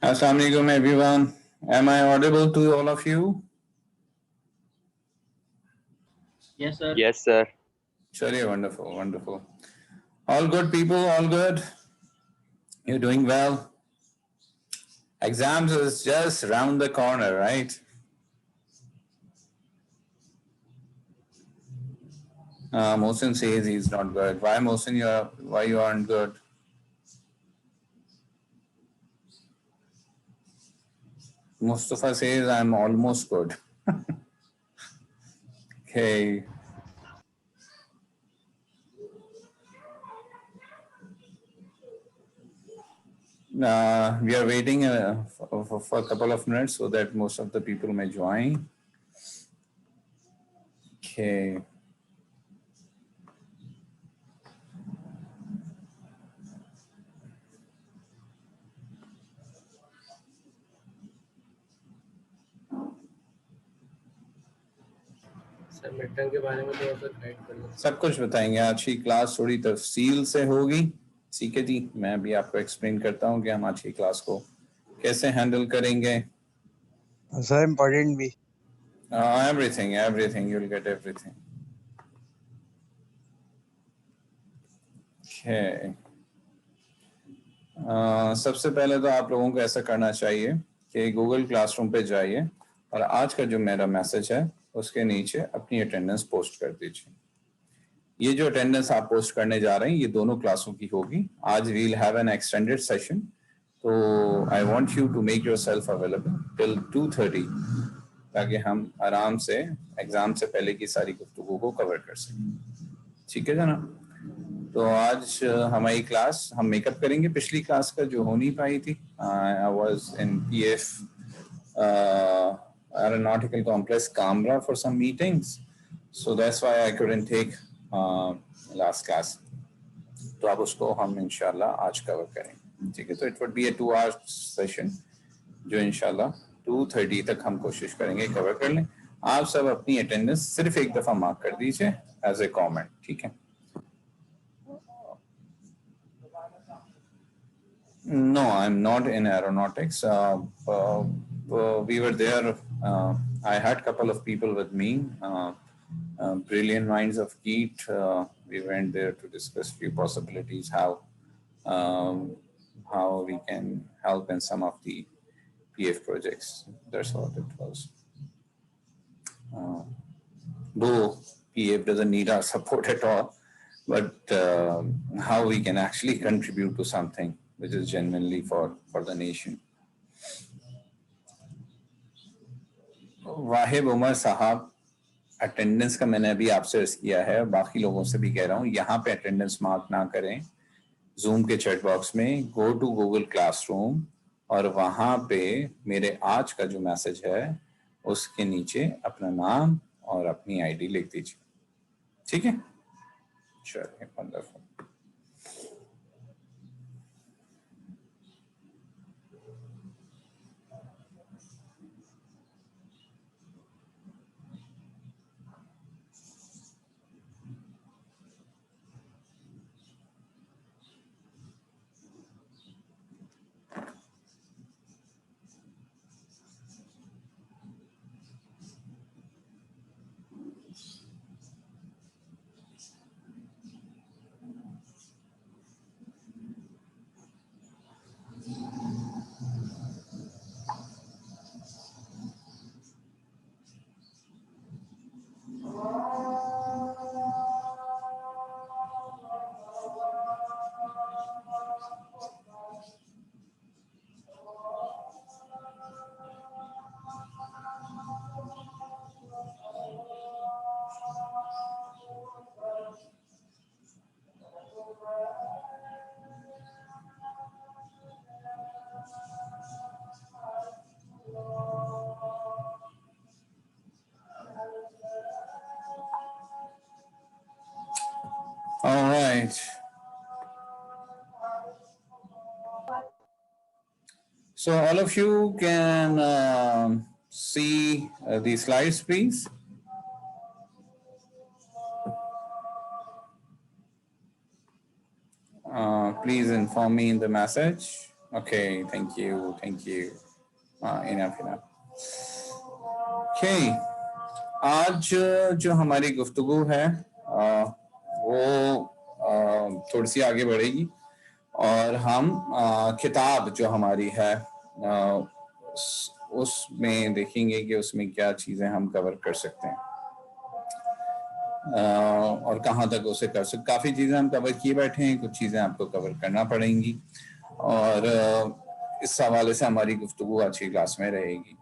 Assalamu alaikum everyone. Am I audible to all of you? Yes, sir. Yes, sir. Surely, wonderful, wonderful. All good people, all good. You're doing well. Exams is just round the corner, right? Mohsin says he's not good. Why, Mohsin? Why you aren't good? Mustafa says I'm almost good. Okay. We are waiting for a couple of minutes so that most of the people may join. Okay. Sir midterm के बारे में थोड़ा सा guide कर लो। सब कुछ बताएंगे। आज की क्लास थोड़ी तफसील से होगी। ठीक है जी, मैं अभी आपको एक्सप्लेन करता हूँ कि हम आज की क्लास को कैसे हैंडल करेंगे। सर इम्पोर्टेंट भी everything everything you will get everything. सबसे पहले तो आप लोगों को ऐसा करना चाहिए कि गूगल क्लासरूम पे जाइए और आज का जो मेरा मैसेज है उसके नीचे अपनी अटेंडेंस पोस्ट कर दीजिए। ये जो अटेंडेंस आप पोस्ट करने जा रहे हैं ये दोनों क्लासों की होगी। आज we'll have an extended session, तो I want you to make yourself available till 2:30 ताकि हम आराम से एग्जाम से पहले की सारी गुफ्तगू को कवर कर सकें। ठीक है जनाब। तो आज हमारी क्लास हम मेकअप करेंगे पिछली क्लास का जो हो नहीं पाई थी। I was in PF aeronautical complex Kamra for some meetings, so that's why I couldn't take last class. तो अब उसको हम इंशाल्लाह आज कवर करेंगे। ठीक है, तो it would be a 2 hour session जो इंशाल्लाह 2:30 तक हम कोशिश करेंगे कवर कर लें। आप सब अपनी अटेंडेंस सिर्फ एक दफ़ा मार्क कर दीजिए एज ए कॉमेंट। ठीक है। No, I'm not in aeronautics. We were there. I had a couple of people with me. Brilliant minds of GEET. We went there to discuss few possibilities, how we can help in some of the PF projects. That's what it was. Though PF doesn't need our support at all, but how we can actually contribute to something which is genuinely for the nation. वाहिब Umar साहब, attendance का मैंने अभी आपसे अर्ज किया है, बाकी लोगों से भी कह रहा हूँ, यहाँ पे अटेंडेंस मार्क ना करें। जूम के चैट बॉक्स में गो टू गूगल क्लासरूम और वहाँ पे मेरे आज का जो मैसेज है उसके नीचे अपना नाम और अपनी आईडी लिख दीजिए। ठीक है, चलिए, wonderful. All right. So all of you can see the slides, please. Please inform me in the message. Okay, thank you, thank you. Enough, enough. Okay, आज जो हमारी गुफ्तगू है वो थोड़ी सी आगे बढ़ेगी और हम किताब जो हमारी है उसमें देखेंगे कि उसमें क्या चीज़ें हम कवर कर सकते हैं और कहाँ तक उसे कर सकते। काफ़ी चीज़ें हम कवर किए बैठे हैं, कुछ चीज़ें आपको कवर करना पड़ेंगी और इस हवाले से हमारी गुफ्तगू आज की क्लास में रहेगी।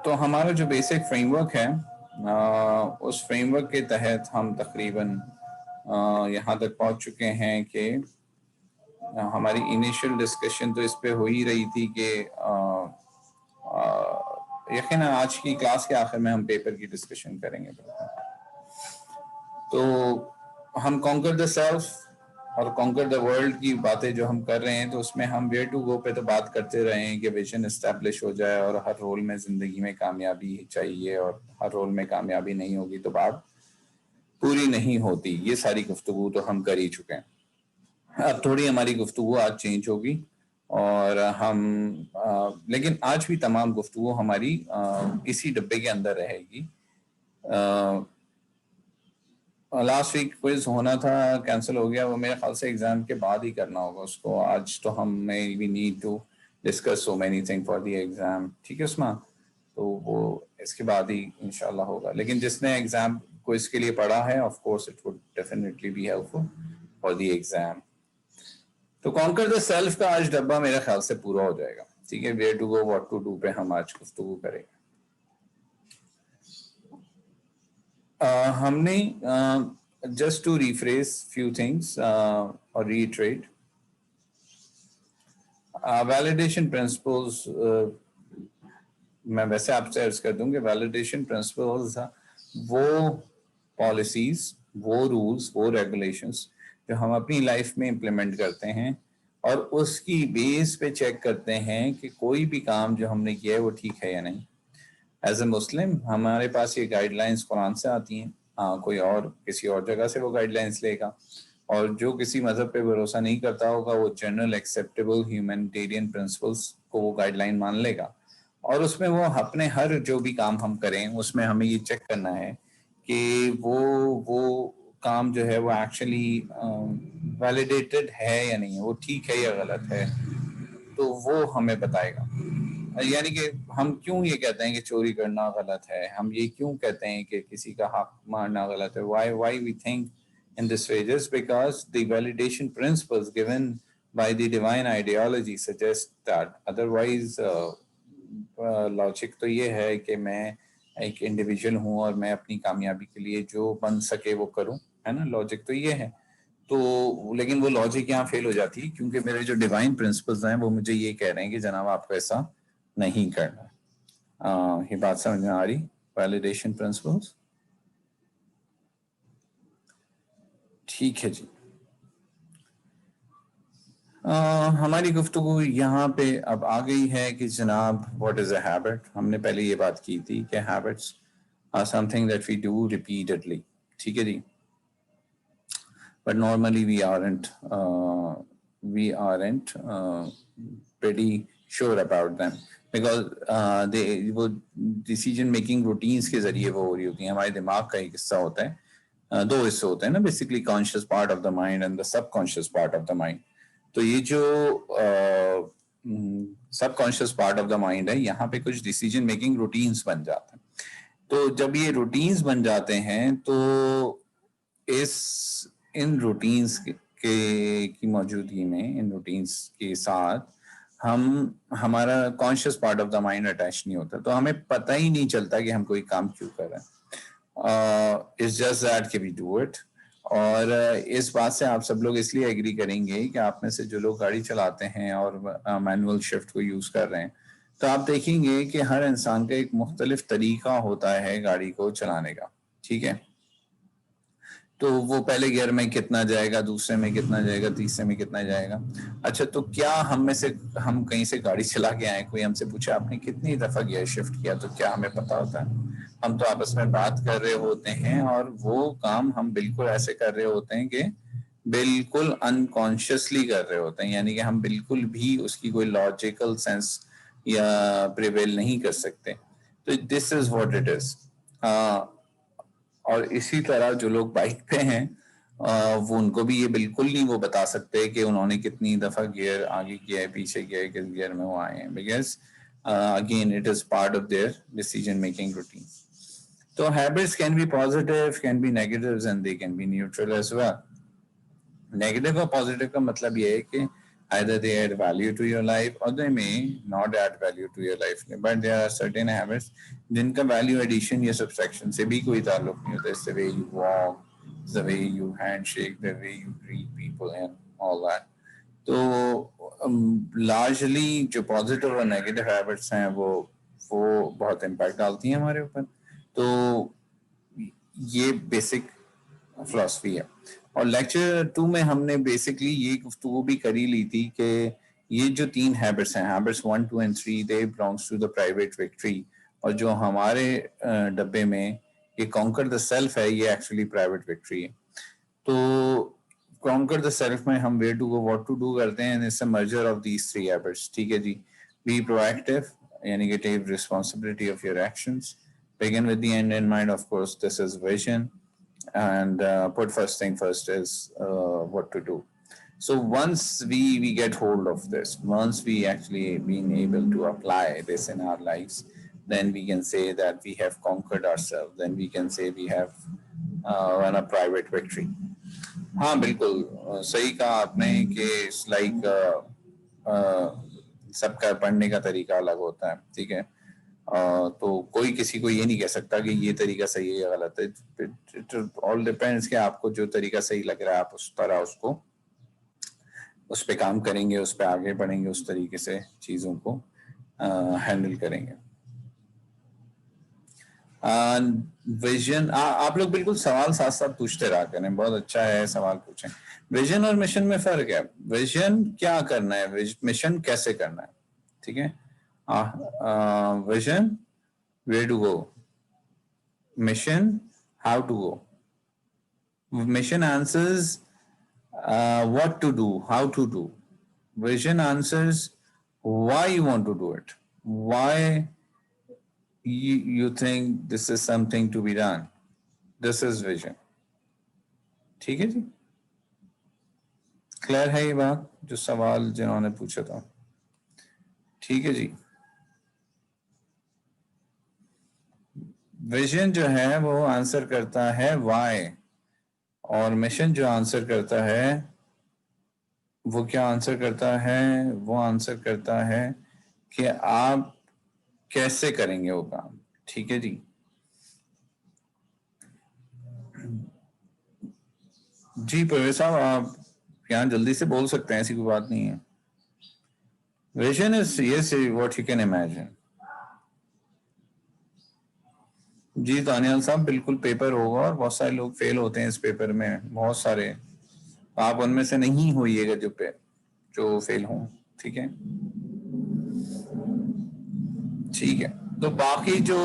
तो हमारा जो बेसिक फ्रेमवर्क है उस फ्रेमवर्क के तहत हम तकरीबन यहाँ तक पहुँच चुके हैं कि हमारी इनिशियल डिस्कशन तो इस पे हो ही रही थी कि यकीन आज की क्लास के आखिर में हम पेपर की डिस्कशन करेंगे। तो हम कॉन्कर द सेल्फ और कॉन्कर द वर्ल्ड की बातें जो हम कर रहे हैं तो उसमें हम वेयर टू गो पे तो बात करते रहे हैं कि विजन एस्टैब्लिश हो जाए और हर रोल में ज़िंदगी में कामयाबी चाहिए और हर रोल में कामयाबी नहीं होगी तो बात पूरी नहीं होती। ये सारी गुफ्तगू तो हम कर ही चुके हैं। अब थोड़ी हमारी गुफ्तगू आज चेंज होगी और हम लेकिन आज भी तमाम गुफ्तगू हमारी इसी डब्बे के अंदर रहेगी। लास्ट वीक क्विज होना था, कैंसिल हो गया। वो मेरे ख्याल से एग्जाम के बाद ही करना होगा उसको। आज तो हम we need to discuss so many thing for the exam. ठीक है उस्मान, तो वो इसके बाद ही इंशाल्लाह होगा। लेकिन जिसने एग्जाम क्विज के लिए पढ़ा है of course it would definitely be helpful for the exam. तो कॉन्कर द सेल्फ का आज डब्बा मेरे ख्याल से पूरा हो जाएगा। ठीक है, where to go what to do पे हम आज गुफ्तगू करेंगे। हमने just to rephrase few things or reiterate validation principles, मैं वैसे आपसे अर्ज कर दूं कि validation principles वो policies, वो rules, वो regulations जो हम अपनी लाइफ में implement करते हैं और उसकी बेस पे चेक करते हैं कि कोई भी काम जो हमने किया है वो ठीक है या नहीं। एज ए मुस्लिम हमारे पास ये गाइडलाइंस कुरान से आती हैं। हाँ, कोई और किसी और जगह से वो गाइडलाइंस लेगा और जो किसी मजहब पे भरोसा नहीं करता होगा वो जनरल एक्सेप्टेबल ह्यूमैनिटेरियन प्रिंसिपल्स को वो गाइडलाइन मान लेगा और उसमें वो अपने हर जो भी काम हम करें उसमें हमें ये चेक करना है कि वो काम जो है वो एक्चुअली वैलिडेटेड है या नहीं है, वो ठीक है या गलत है, तो वो हमें बताएगा। यानी कि हम क्यों ये कहते हैं कि चोरी करना गलत है, हम ये क्यों कहते हैं कि किसी का हक मारना गलत है, why we think in this way, just because the validation principles given by the divine ideology suggest that, otherwise logic तो ये है कि मैं एक इंडिविजुअल हूँ और मैं अपनी कामयाबी के लिए जो बन सके वो करूँ, है ना, लॉजिक तो ये है। तो लेकिन वो लॉजिक यहाँ फेल हो जाती है क्योंकि मेरे जो डिवाइन प्रिंसिपल्स हैं वो मुझे ये कह रहे हैं कि जनाब आपको ऐसा नहीं करना। ये बात समझ में आ रही? वैलिडेशन प्रिंसिपल्स, ठीक है जी। हमारी गुफ्तगू यहाँ पे अब आ गई है कि जनाब व्हाट इज अ हैबिट। हमने पहले ये बात की थी कि habits are something that we do repeatedly, ठीक है जी, but normally we aren't pretty sure about them because वो डिसीजन मेकिंग रूटीन्स के जरिए वो हो रही होती हैं। हमारे दिमाग का एक हिस्सा होता है, दो हिस्से होते हैं ना basically, conscious part of the mind and the subconscious part of the mind. तो ये जो subconscious part of the mind है, यहाँ पे कुछ डिसीजन मेकिंग रूटीन्स बन जाते हैं। तो जब ये रूटीन्स बन जाते हैं तो इन रूटीन्स की मौजूदगी में, इन रूटीन्स के साथ हमारा conscious part of the mind attach नहीं होता, तो हमें पता ही नहीं चलता कि हम कोई काम क्यों कर रहे हैं। इट्स जस्ट दैट कि वी डू इट। और इस बात से आप सब लोग इसलिए एग्री करेंगे कि आप में से जो लोग गाड़ी चलाते हैं और मैनुअल शिफ्ट को यूज कर रहे हैं, तो आप देखेंगे कि हर इंसान का एक मुख्तलिफ तरीका होता है गाड़ी को चलाने का, ठीक है। तो वो पहले गियर में कितना जाएगा, दूसरे में कितना जाएगा, तीसरे में कितना जाएगा। अच्छा, तो क्या हम कहीं से गाड़ी चला के आए, कोई हमसे पूछा आपने कितनी दफा गियर शिफ्ट किया, तो क्या हमें पता होता है? हम तो आपस में बात कर रहे होते हैं और वो काम हम बिल्कुल ऐसे कर रहे होते हैं कि बिल्कुल अनकॉन्शियसली कर रहे होते हैं, यानी कि हम बिल्कुल भी उसकी कोई लॉजिकल सेंस या प्रिवेल नहीं कर सकते। तो this is what it is. और इसी तरह जो लोग बाइक पे हैं वो उनको भी ये बिल्कुल नहीं वो बता सकते कि उन्होंने कितनी दफा गियर आगे किया है, पीछे किया है, किस गियर में वो आए हैं, because again it is part of their decision making routine. तो habits can be positive, can be negatives and they can be neutral as well. Negative और पॉजिटिव का मतलब ये है कि either they add value to your life or they may not add value to your life, but there are certain habits जिनका value addition या subtraction से भी कोई ताल्लुक नहीं होता। It's the way you walk, it's the way you handshake, the way you greet people and all that. तो largely जो positive और negative habits हैं वो बहुत impact डालती हैं हमारे ऊपर। तो ये basic philosophy है। और लेक्चर 2 में हमने बेसिकली ये गुफ्तगू भी करी ली थी कि ये जो 3 हैबिट्स हैं, habits 1, 2 and 3, they belongs to the private victory, और जो हमारे डब्बे में ये कॉन्कर द सेल्फ है, ये एक्चुअली प्राइवेट विक्ट्री है। तो कॉन्कर द सेल्फ में हम where to go, what to do करते हैं, it's a merger of these 3 habits. ठीक है जी। बी प्रोएक्टिव, यानी कि take responsibility of your actions, begin with the end in mind, of course this is vision, and put first thing first is what to do. So once we get hold of this, once we actually been able to apply this in our lives, then we can say that we have conquered ourselves, then we can say we have won a private victory. हाँ बिल्कुल सही कहा आपने कि it's like सबका पढ़ने का तरीका अलग होता है, ठीक है। तो कोई किसी को ये नहीं कह सकता कि ये तरीका सही है या गलत है। इट ऑल डिपेंड्स कि आपको जो तरीका सही लग रहा है आप उस तरह उसको उस पे काम करेंगे, उस पे आगे बढ़ेंगे, उस तरीके से चीज़ों को हैंडल करेंगे। विजन, आप लोग बिल्कुल सवाल साथ साथ पूछते रहा करें, बहुत अच्छा है सवाल पूछें। विजन और मिशन में फर्क है। विजन क्या करना है, मिशन कैसे करना है, ठीक है। Vision, where to go. Mission, how to go. Mission answers what to do, how to do. Vision answers why you want to do it, why you think this is something to be done. This is vision. ठीक है जी, clear है ये बात जो सवाल जिन्होंने पूछा था? ठीक है जी। विजन जो है वो आंसर करता है व्हाई, और मिशन जो आंसर करता है वो क्या आंसर करता है, वो आंसर करता है कि आप कैसे करेंगे वो काम। ठीक है जी। जी परवेज साहब, आप यहाँ जल्दी से बोल सकते हैं, ऐसी कोई बात नहीं है। Vision is yes what you can imagine. जी दानियाल साहब, बिल्कुल पेपर होगा और बहुत सारे लोग फेल होते हैं इस पेपर में, बहुत सारे। आप उनमें से नहीं होइएगा जो फेल हों, ठीक है। ठीक है, तो बाकी जो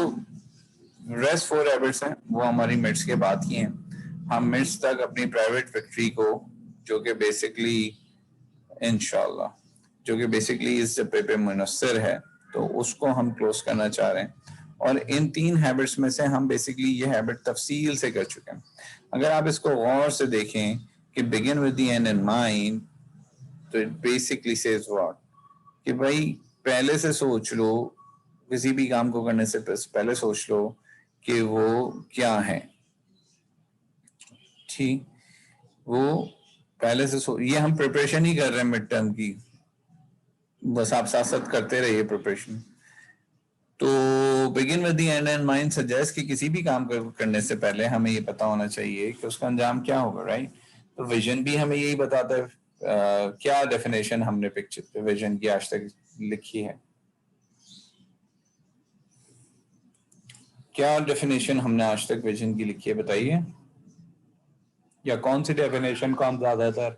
रेस्ट 4 हैबिट्स हैं वो हमारी मिड्स के बाद की हैं। हम मिड्स तक अपनी प्राइवेट विक्ट्री को, जो कि बेसिकली इंशाल्लाह, जो कि बेसिकली इस जब्बे पे मुनस्सर है, तो उसको हम क्लोज करना चाह रहे हैं। और इन 3 हैबिट्स में से हम बेसिकली ये हैबिट तफसील से कर चुके हैं। अगर आप इसको गौर से देखें कि begin with the end in mind, तो इट बेसिकली सेज व्हाट, कि भाई पहले से सोच लो, किसी भी काम को करने से पहले सोच लो कि वो क्या है। ठीक, वो पहले से ये हम प्रिपरेशन ही कर रहे हैं मिड टर्म की, बस आप साथ साथ करते रहिए प्रिपरेशन। तो begin with the end in mind suggest कि किसी भी काम करने से पहले हमें ये पता होना चाहिए कि उसका अंजाम क्या होगा, राइट। तो विजन भी हमें यही बताता है। क्या डेफिनेशन हमने पिक्चर पे विजन की आज तक लिखी है, क्या डेफिनेशन हमने आज तक विजन की लिखी है, बताइए। या कौन सी डेफिनेशन को हम ज्यादातर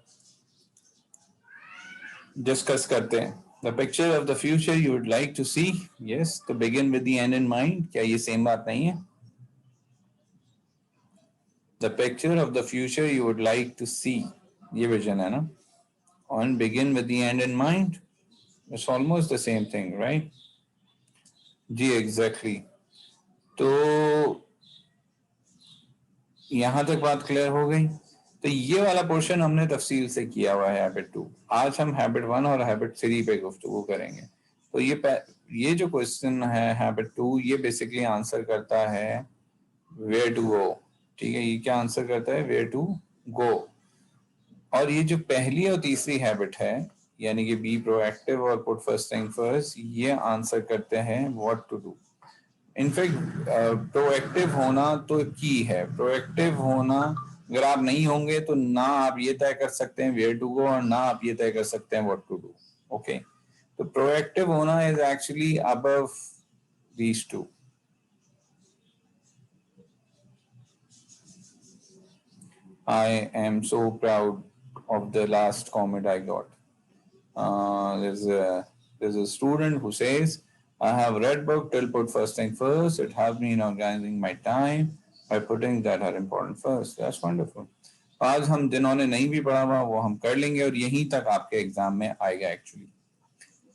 डिस्कस करते हैं? The picture of the future you would like to see, yes, to begin with the end in mind. क्या ये सेम बात नहीं है? the picture of the future you would like to see, ये vision है ना, and begin with the end in mind. It's almost the same thing, right? Ji exactly. तो यहाँ तक बात क्लियर हो गई. तो ये वाला पोर्शन हमने तफसील से किया हुआ है हैबिट 2. आज हम हैबिट 1 और हैबिट 3 पे गुफ्तगू करेंगे. तो ये जो क्वेश्चन है हैबिट 2, ये बेसिकली आंसर करता है वेयर टू गो. ठीक है, ये क्या आंसर करता है? Where to go. और ये जो पहली और तीसरी हैबिट है, यानी कि बी प्रोएक्टिव और पुट फर्स्ट थिंग फर्स्ट, ये आंसर करते हैं what to do. In fact proactive होना तो की है. प्रोएक्टिव होना, अगर आप नहीं होंगे तो ना आप ये तय कर सकते हैं वेयर टू गो, और ना आप ये तय कर सकते हैं व्हाट टू डू. ओके, तो प्रोएक्टिव होना is actually above these two. I am so proud of the last comment I got. There's a student who says, I have read book till put first thing first. It helped me in organizing my time by putting that are important first. That's wonderful. आज हम जिन्होंने नहीं भी पढ़ा हुआ वो हम कर लेंगे, और यहीं तक आपके एग्जाम में आएगा एक्चुअली.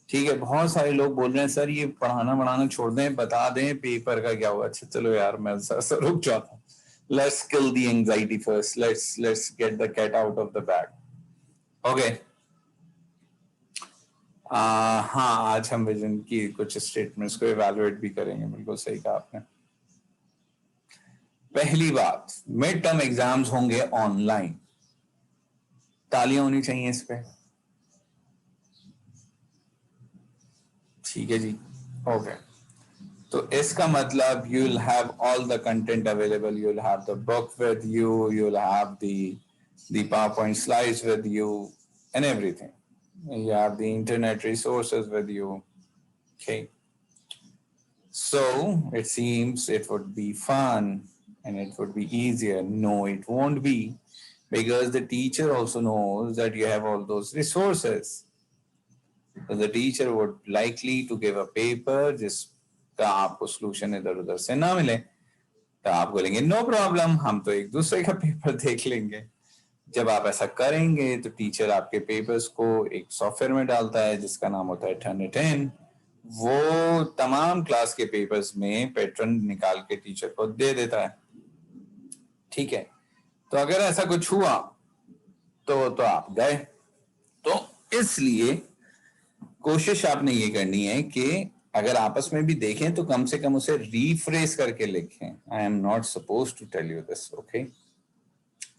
ठीक है, बहुत सारे लोग बोल रहे हैं सर ये पढ़ाना छोड़ दें, बता दें पेपर का क्या हुआ. अच्छा चलो यार, मैं सर रुक जाता हूँ. Let's kill the anxiety first. Let's get the cat out of the bag. Okay. हाँ, आज हम विजन की कुछ स्टेटमेंट्स को इवैल्यूएट भी करेंगे. बिल्कुल सही कहा आपने. पहली बात, मिड टर्म एग्जाम्स होंगे ऑनलाइन. तालियां होनी चाहिए इस पे. ठीक है जी. ओके, तो इसका मतलब you will have all the content available. You will have the book with you. You will have the PowerPoint slides with you and everything. You have the internet resources with you. Okay. So it seems it would be fun and it would be easier. No, it won't be, because the teacher also knows that you have all those resources. So the teacher would likely to give a paper just का आपको solution इधर उधर से ना मिले तो आप बोलेंगे नो प्रॉब्लम, हम तो एक दूसरे का पेपर देख लेंगे. जब आप ऐसा करेंगे तो टीचर आपके पेपर्स को एक सॉफ्टवेयर में डालता है जिसका नाम होता है Turnitin. वो तमाम क्लास के पेपर्स में पैटर्न निकाल के टीचर को दे देता है. ठीक है, तो अगर ऐसा कुछ हुआ तो आप गए. तो इसलिए कोशिश आपने ये करनी है कि अगर आपस में भी देखें तो कम से कम उसे रीफ्रेस करके लिखें. I am not suppose to tell you this, okay,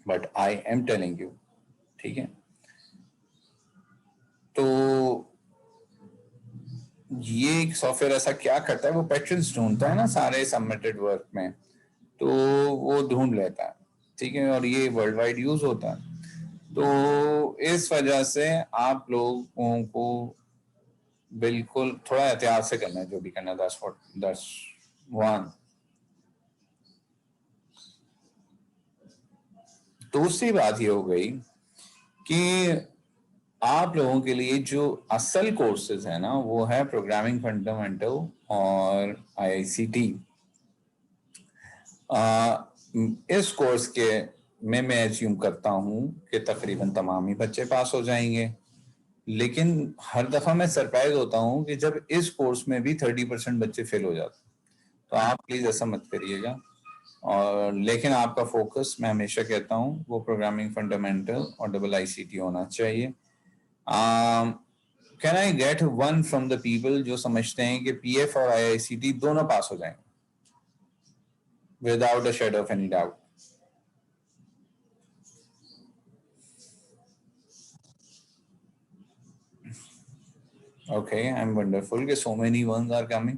but I am telling you. ठीक है, तो ये सॉफ्टवेयर ऐसा क्या करता है, वो पैटर्न्स ढूंढता है ना सारे सबमिटेड वर्क में, तो वो ढूंढ लेता है. ठीक है, और ये वर्ल्ड वाइड यूज होता है. तो इस वजह से आप लोगों को बिल्कुल थोड़ा एहतियात से करना है जो भी करना है. that's one. दूसरी बात ये हो गई कि आप लोगों के लिए जो असल कोर्सेज है ना वो है प्रोग्रामिंग फंडामेंटल और IICT. इस कोर्स के मैं एज्यूम करता हूँ कि तकरीबन तमाम ही बच्चे पास हो जाएंगे, लेकिन हर दफा मैं सरप्राइज होता हूँ कि जब इस कोर्स में भी 30% बच्चे फेल हो जाते हैं. तो आप प्लीज ऐसा मत करिएगा. और लेकिन आपका फोकस, मैं हमेशा कहता हूँ, वो प्रोग्रामिंग फंडामेंटल और IICT होना चाहिए. Can I get one from the people जो समझते हैं कि PF और IICT दोनों पास हो जाएंगे without a shadow of any doubt? Okay, I'm wonderful कि so many ones are coming.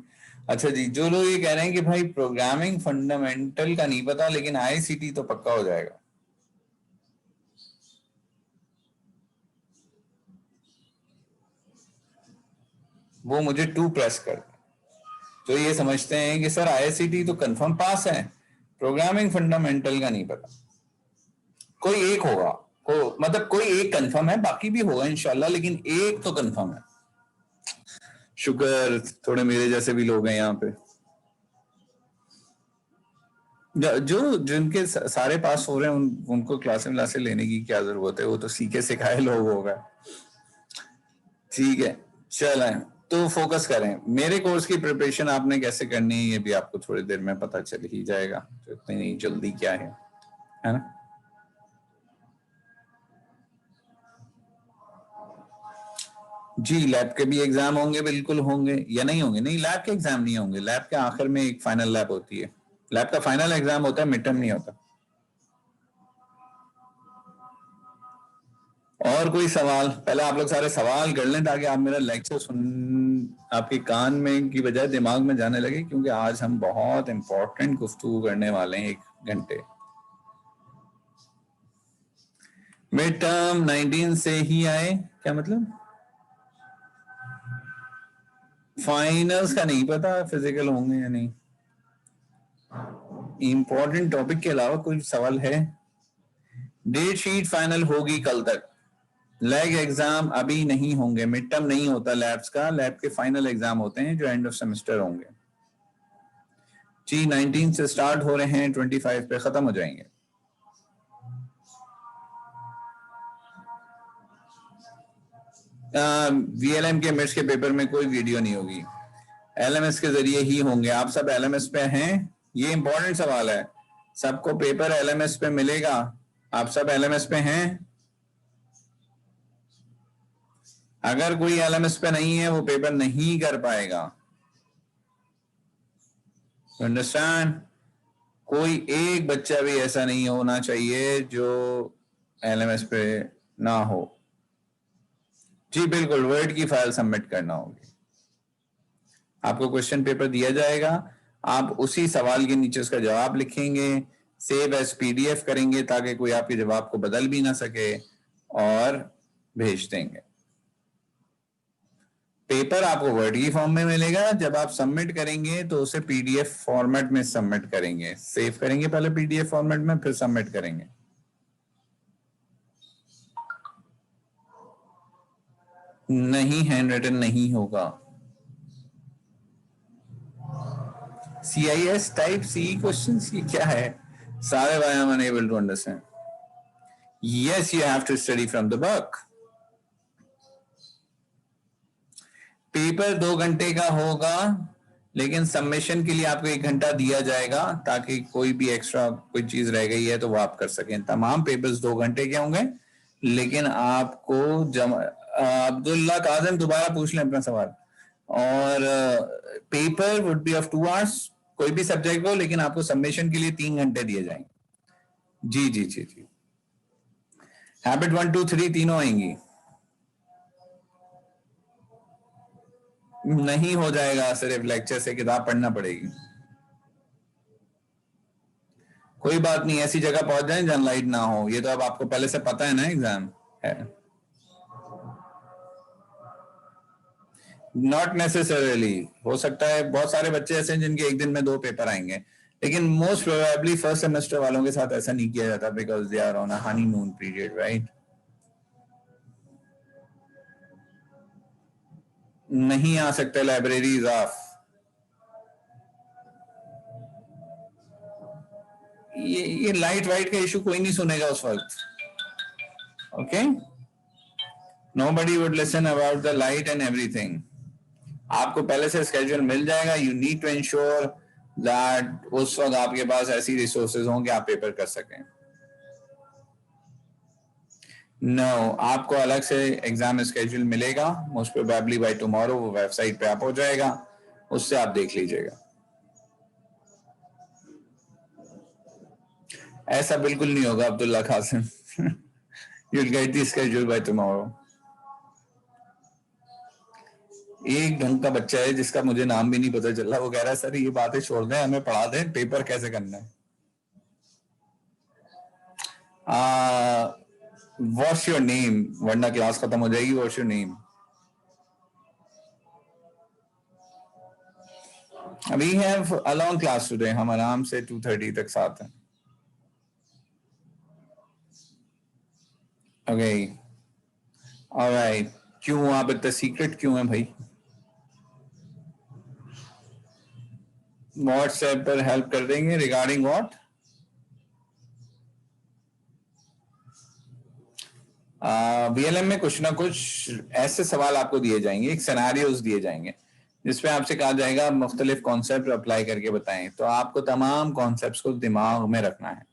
अच्छा जी, जो लोग ये कह रहे हैं कि भाई प्रोग्रामिंग फंडामेंटल का नहीं पता लेकिन IICT तो पक्का हो जाएगा, वो मुझे 2 प्रेस कर. जो ये समझते हैं कि सर IICT तो कंफर्म पास है, प्रोग्रामिंग फंडामेंटल का नहीं पता. कोई एक होगा, मतलब कोई एक कंफर्म है, बाकी भी होगा इंशाल्लाह, लेकिन एक तो कंफर्म है. शुक्र थोड़े मेरे जैसे भी लोग हैं यहाँ पे. जो जिनके सारे पास हो रहे हैं उनको क्लासें लेने की क्या जरूरत है, वो तो सीखे सिखाए लोग होगा। ठीक है, चलें तो फोकस करें। मेरे कोर्स की प्रिपरेशन आपने कैसे करनी है ये भी आपको थोड़ी देर में पता चल ही जाएगा, तो इतनी जल्दी क्या है ना। जी लैब के भी एग्जाम होंगे, बिल्कुल होंगे, या नहीं होंगे? नहीं, लैब के एग्जाम नहीं होंगे। लैब के आखिर में एक फाइनल लैब होती है। लैब का फाइनल एग्जाम होता है, मिड टर्म नहीं होता। और कोई सवाल? पहले आप लोग सारे सवाल कर लें ताकि आप मेरा लेक्चर सुन आपके कान में की बजाय दिमाग में जाने लगे, क्योंकि आज हम बहुत इंपॉर्टेंट गुफ्तगू करने वाले हैं 1 घंटे। मिड टर्म 19 से ही आए, क्या मतलब? फाइनल्स का नहीं पता फिजिकल होंगे या नहीं। इंपॉर्टेंट टॉपिक के अलावा कोई सवाल है? डेट शीट फाइनल होगी कल तक। लैग एग्जाम अभी नहीं होंगे, मिड टर्म नहीं होता लैब्स का, लैब के फाइनल एग्जाम होते हैं जो एंड ऑफ सेमेस्टर होंगे। जी 19 से स्टार्ट हो रहे हैं, 25 पे खत्म हो जाएंगे। वीएलएम के मिड्स के पेपर में कोई वीडियो नहीं होगी, एलएमएस के जरिए ही होंगे। आप सब एलएमएस पे हैं? ये इंपॉर्टेंट सवाल है। सबको पेपर एलएमएस पे मिलेगा? आप सब एलएमएस पे हैं? अगर कोई एलएमएस पे नहीं है वो पेपर नहीं कर पाएगा। अंडरस्टैंड? कोई एक बच्चा भी ऐसा नहीं होना चाहिए जो एलएमएस पे ना हो। जी बिल्कुल, वर्ड की फाइल सबमिट करना होगी। आपको क्वेश्चन पेपर दिया जाएगा, आप उसी सवाल के नीचे उसका जवाब लिखेंगे, सेव एज पीडीएफ करेंगे ताकि कोई आपके जवाब को बदल भी ना सके, और भेज देंगे। पेपर आपको वर्ड की फॉर्म में मिलेगा, जब आप सबमिट करेंगे तो उसे पीडीएफ फॉर्मेट में सबमिट करेंगे। सेव करेंगे पहले पीडीएफ फॉर्मेट में, फिर सबमिट करेंगे। नहीं, हैंड रिटन नहीं होगा। CIS टाइप सी क्वेश्चंस, ये क्या है? सारे भाई I'm unable to understand. Yes, you have to study from the book. Paper 2 घंटे का होगा, लेकिन सबमिशन के लिए आपको 1 घंटा दिया जाएगा ताकि कोई भी एक्स्ट्रा कोई चीज रह गई है तो वो आप कर सकें। तमाम पेपर्स 2 घंटे के होंगे, लेकिन आपको अब्दुल्ला काजिम दोबारा पूछ लें अपना सवाल। और paper would be of 2 hours, कोई भी सब्जेक्ट हो, लेकिन आपको सबमिशन के लिए 3 घंटे दिए जाएंगे। जी जी जी जी, हैबिट 1 2 3 तीनों आएंगी। नहीं हो जाएगा, सिर्फ लेक्चर से किताब पढ़ना पड़ेगी। कोई बात नहीं, ऐसी जगह पहुंच जाए जहां लाइट ना हो। ये तो अब आपको पहले से पता है ना, एग्जाम है। नॉट नेसेसरली, हो सकता है बहुत सारे बच्चे ऐसे हैं जिनके एक दिन में 2 पेपर आएंगे, लेकिन मोस्ट प्रोबेबली फर्स्ट सेमेस्टर वालों के साथ ऐसा नहीं किया जाता, because they are on a honeymoon period, right? नहीं आ सकते, लाइब्रेरी इज ऑफ। ये लाइट वाइट का इशू कोई नहीं सुनेगा उस वक्त, okay? Nobody would listen about the light and everything. आपको पहले से स्केड्यूल मिल जाएगा। You need to ensure that उस वक्त आपके पास ऐसी रिसोर्सेज हों कि आप पेपर कर सकें। नो, आपको अलग से एग्जाम स्केड्यूल मिलेगा, मोस्ट प्रोबेबली बाय टुमारो वो वेबसाइट पे आप हो जाएगा, उससे आप देख लीजिएगा। ऐसा बिल्कुल नहीं होगा Abdullah Qasim. You'll get the schedule by tomorrow. एक ढंग का बच्चा है जिसका मुझे नाम भी नहीं पता चल रहा, वो कह रहा है सर ये बातें छोड़ दें, हमें पढ़ा दें पेपर कैसे करना है। What's your name? वरना क्लास खत्म हो जाएगी। What's your name? We have a long class today. हम आराम से 2:30 तक साथ हैं। Okay. All right. क्यों आप इतना सीक्रेट क्यों है भाई? व्हाट्सएप पर हेल्प कर देंगे रिगार्डिंग व्हाट? VLM में कुछ ना कुछ ऐसे सवाल आपको दिए जाएंगे, एक सिनेरियोस दिए जाएंगे जिसपे आपसे कहा जाएगा मुख्तलिफ कॉन्सेप्ट अप्लाई करके बताएं, तो आपको तमाम कॉन्सेप्ट्स को दिमाग में रखना है।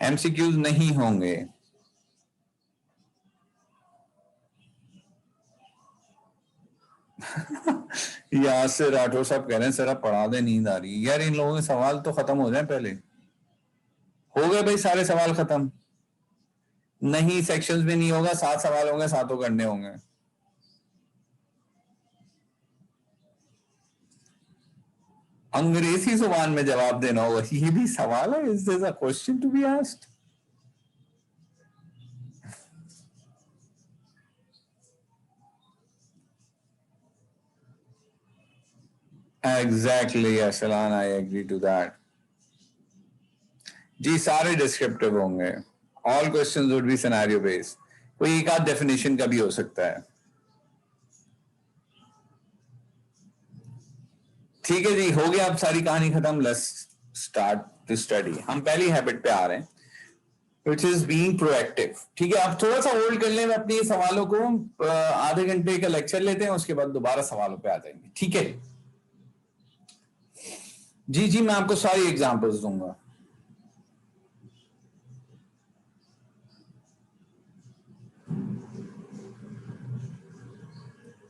MCQs नहीं होंगे। यहाँ से राठौर साहब कह रहे हैं सर आप पढ़ा दे, नींद आ रही है। यार इन लोगों के सवाल तो खत्म हो जाए पहले। हो गए भाई सारे सवाल खत्म? नहीं, सेक्शंस में नहीं होगा, 7 सवाल होंगे, 7 करने होंगे। अंग्रेजी जुबान में जवाब देना होगा, ये भी सवाल है? Is this a question to be asked? Exactly Arsalan, I agree to that. जी सारे डिस्क्रिप्टिव होंगे, all questions would be scenario based, कोई एक आध डेफिनेशन का भी हो सकता है। ठीक है जी, हो गया, अब सारी कहानी खत्म। Let's start to study. हम पहली हैबिट पे आ रहे हैं, which is being proactive। ठीक है, अब थोड़ा सा होल्ड कर लें अपने सवालों को, आधे घंटे का लेक्चर लेते हैं, उसके बाद दोबारा सवालों पे आ जाएंगे। ठीक है जी? जी मैं आपको सारी एग्जांपल्स दूंगा।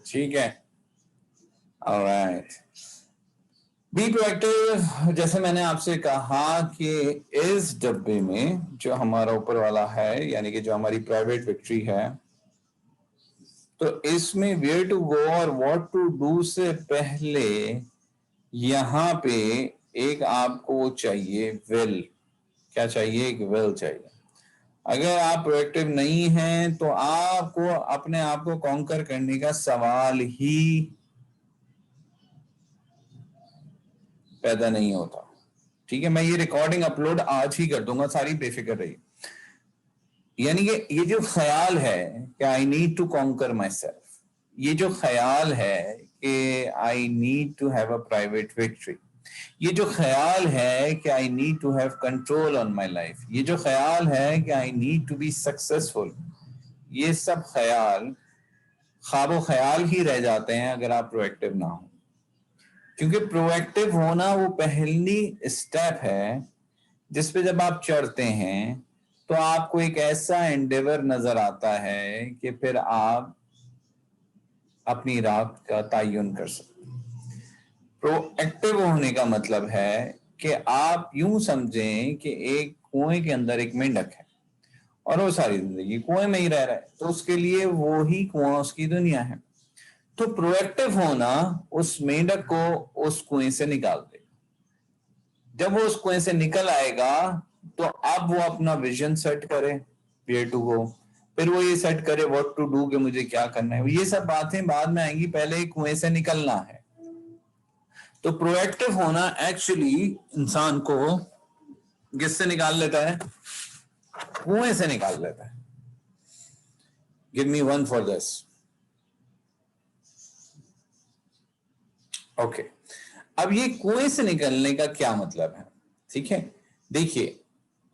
ठीक है, ऑलराइट। बी प्रोएक्टिव, जैसे मैंने आपसे कहा कि इस डब्बे में जो हमारा ऊपर वाला है, यानी कि जो हमारी प्राइवेट विक्ट्री है, तो इसमें वेयर टू गो और व्हाट टू डू से पहले यहां पे एक आपको चाहिए विल। क्या चाहिए? एक विल चाहिए। अगर आप प्रोएक्टिव नहीं हैं तो आपको अपने आप को कॉन्कर करने का सवाल ही पैदा नहीं होता। ठीक है, मैं ये रिकॉर्डिंग अपलोड आज ही कर दूंगा, सारी बेफिक्र रही। यानी कि ये जो ख्याल है कि I need to conquer my self, ये जो ख्याल है कि I need to have a private victory, ये जो ख्याल है कि I need to have control on my life, ये जो ख्याल है कि I need to be successful, ये सब ख्याल ख्वाबो ख्याल ही रह जाते हैं अगर आप प्रोएक्टिव ना हो। क्योंकि प्रोएक्टिव होना वो पहली स्टेप है जिसपे जब आप चढ़ते हैं तो आपको एक ऐसा एंडेवर नजर आता है कि फिर आप अपनी राह का तयन कर सकते हैं। प्रोएक्टिव होने का मतलब है कि आप यूं समझें कि एक कुएं के अंदर एक मेंढक है और वो सारी जिंदगी कुएं में ही रह रहा है, तो उसके लिए वो ही कुआं उसकी दुनिया है। तो प्रोएक्टिव होना उस मेंढक को उस कुएं से निकाल देगा। जब वो उस कुएं से निकल आएगा तो अब वो अपना विजन सेट करे, वेयर टू गो, फिर वो ये सेट करे व्हाट टू डू, कि मुझे क्या करना है। ये सब बातें बाद में आएंगी, पहले कुएं से निकलना है। तो प्रोएक्टिव होना एक्चुअली इंसान को किससे निकाल लेता है? कुएं से निकाल लेता है। Give me one for this. Okay, अब ये कुएं से निकलने का क्या मतलब है? ठीक है, देखिए,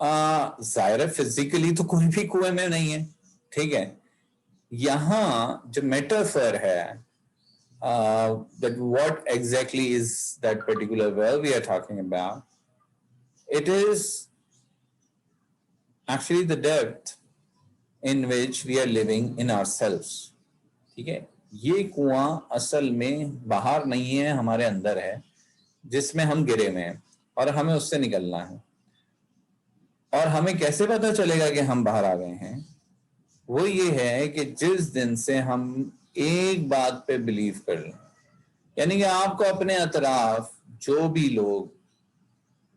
जाहिर है फिजिकली तो कोई भी कुएं में नहीं है। ठीक है, यहां जो मेटाफर है, that what exactly is that particular well we are talking about, it is actually the depth in which we are living in ourselves। ठीक है, ये कुआं असल में बाहर नहीं है, हमारे अंदर है, जिसमें हम गिरे हुए हैं और हमें उससे निकलना है। और हमें कैसे पता चलेगा कि हम बाहर आ गए हैं? वो ये है कि जिस दिन से हम एक बात पे बिलीव कर लें, यानी कि आपको अपने अतराफ जो भी लोग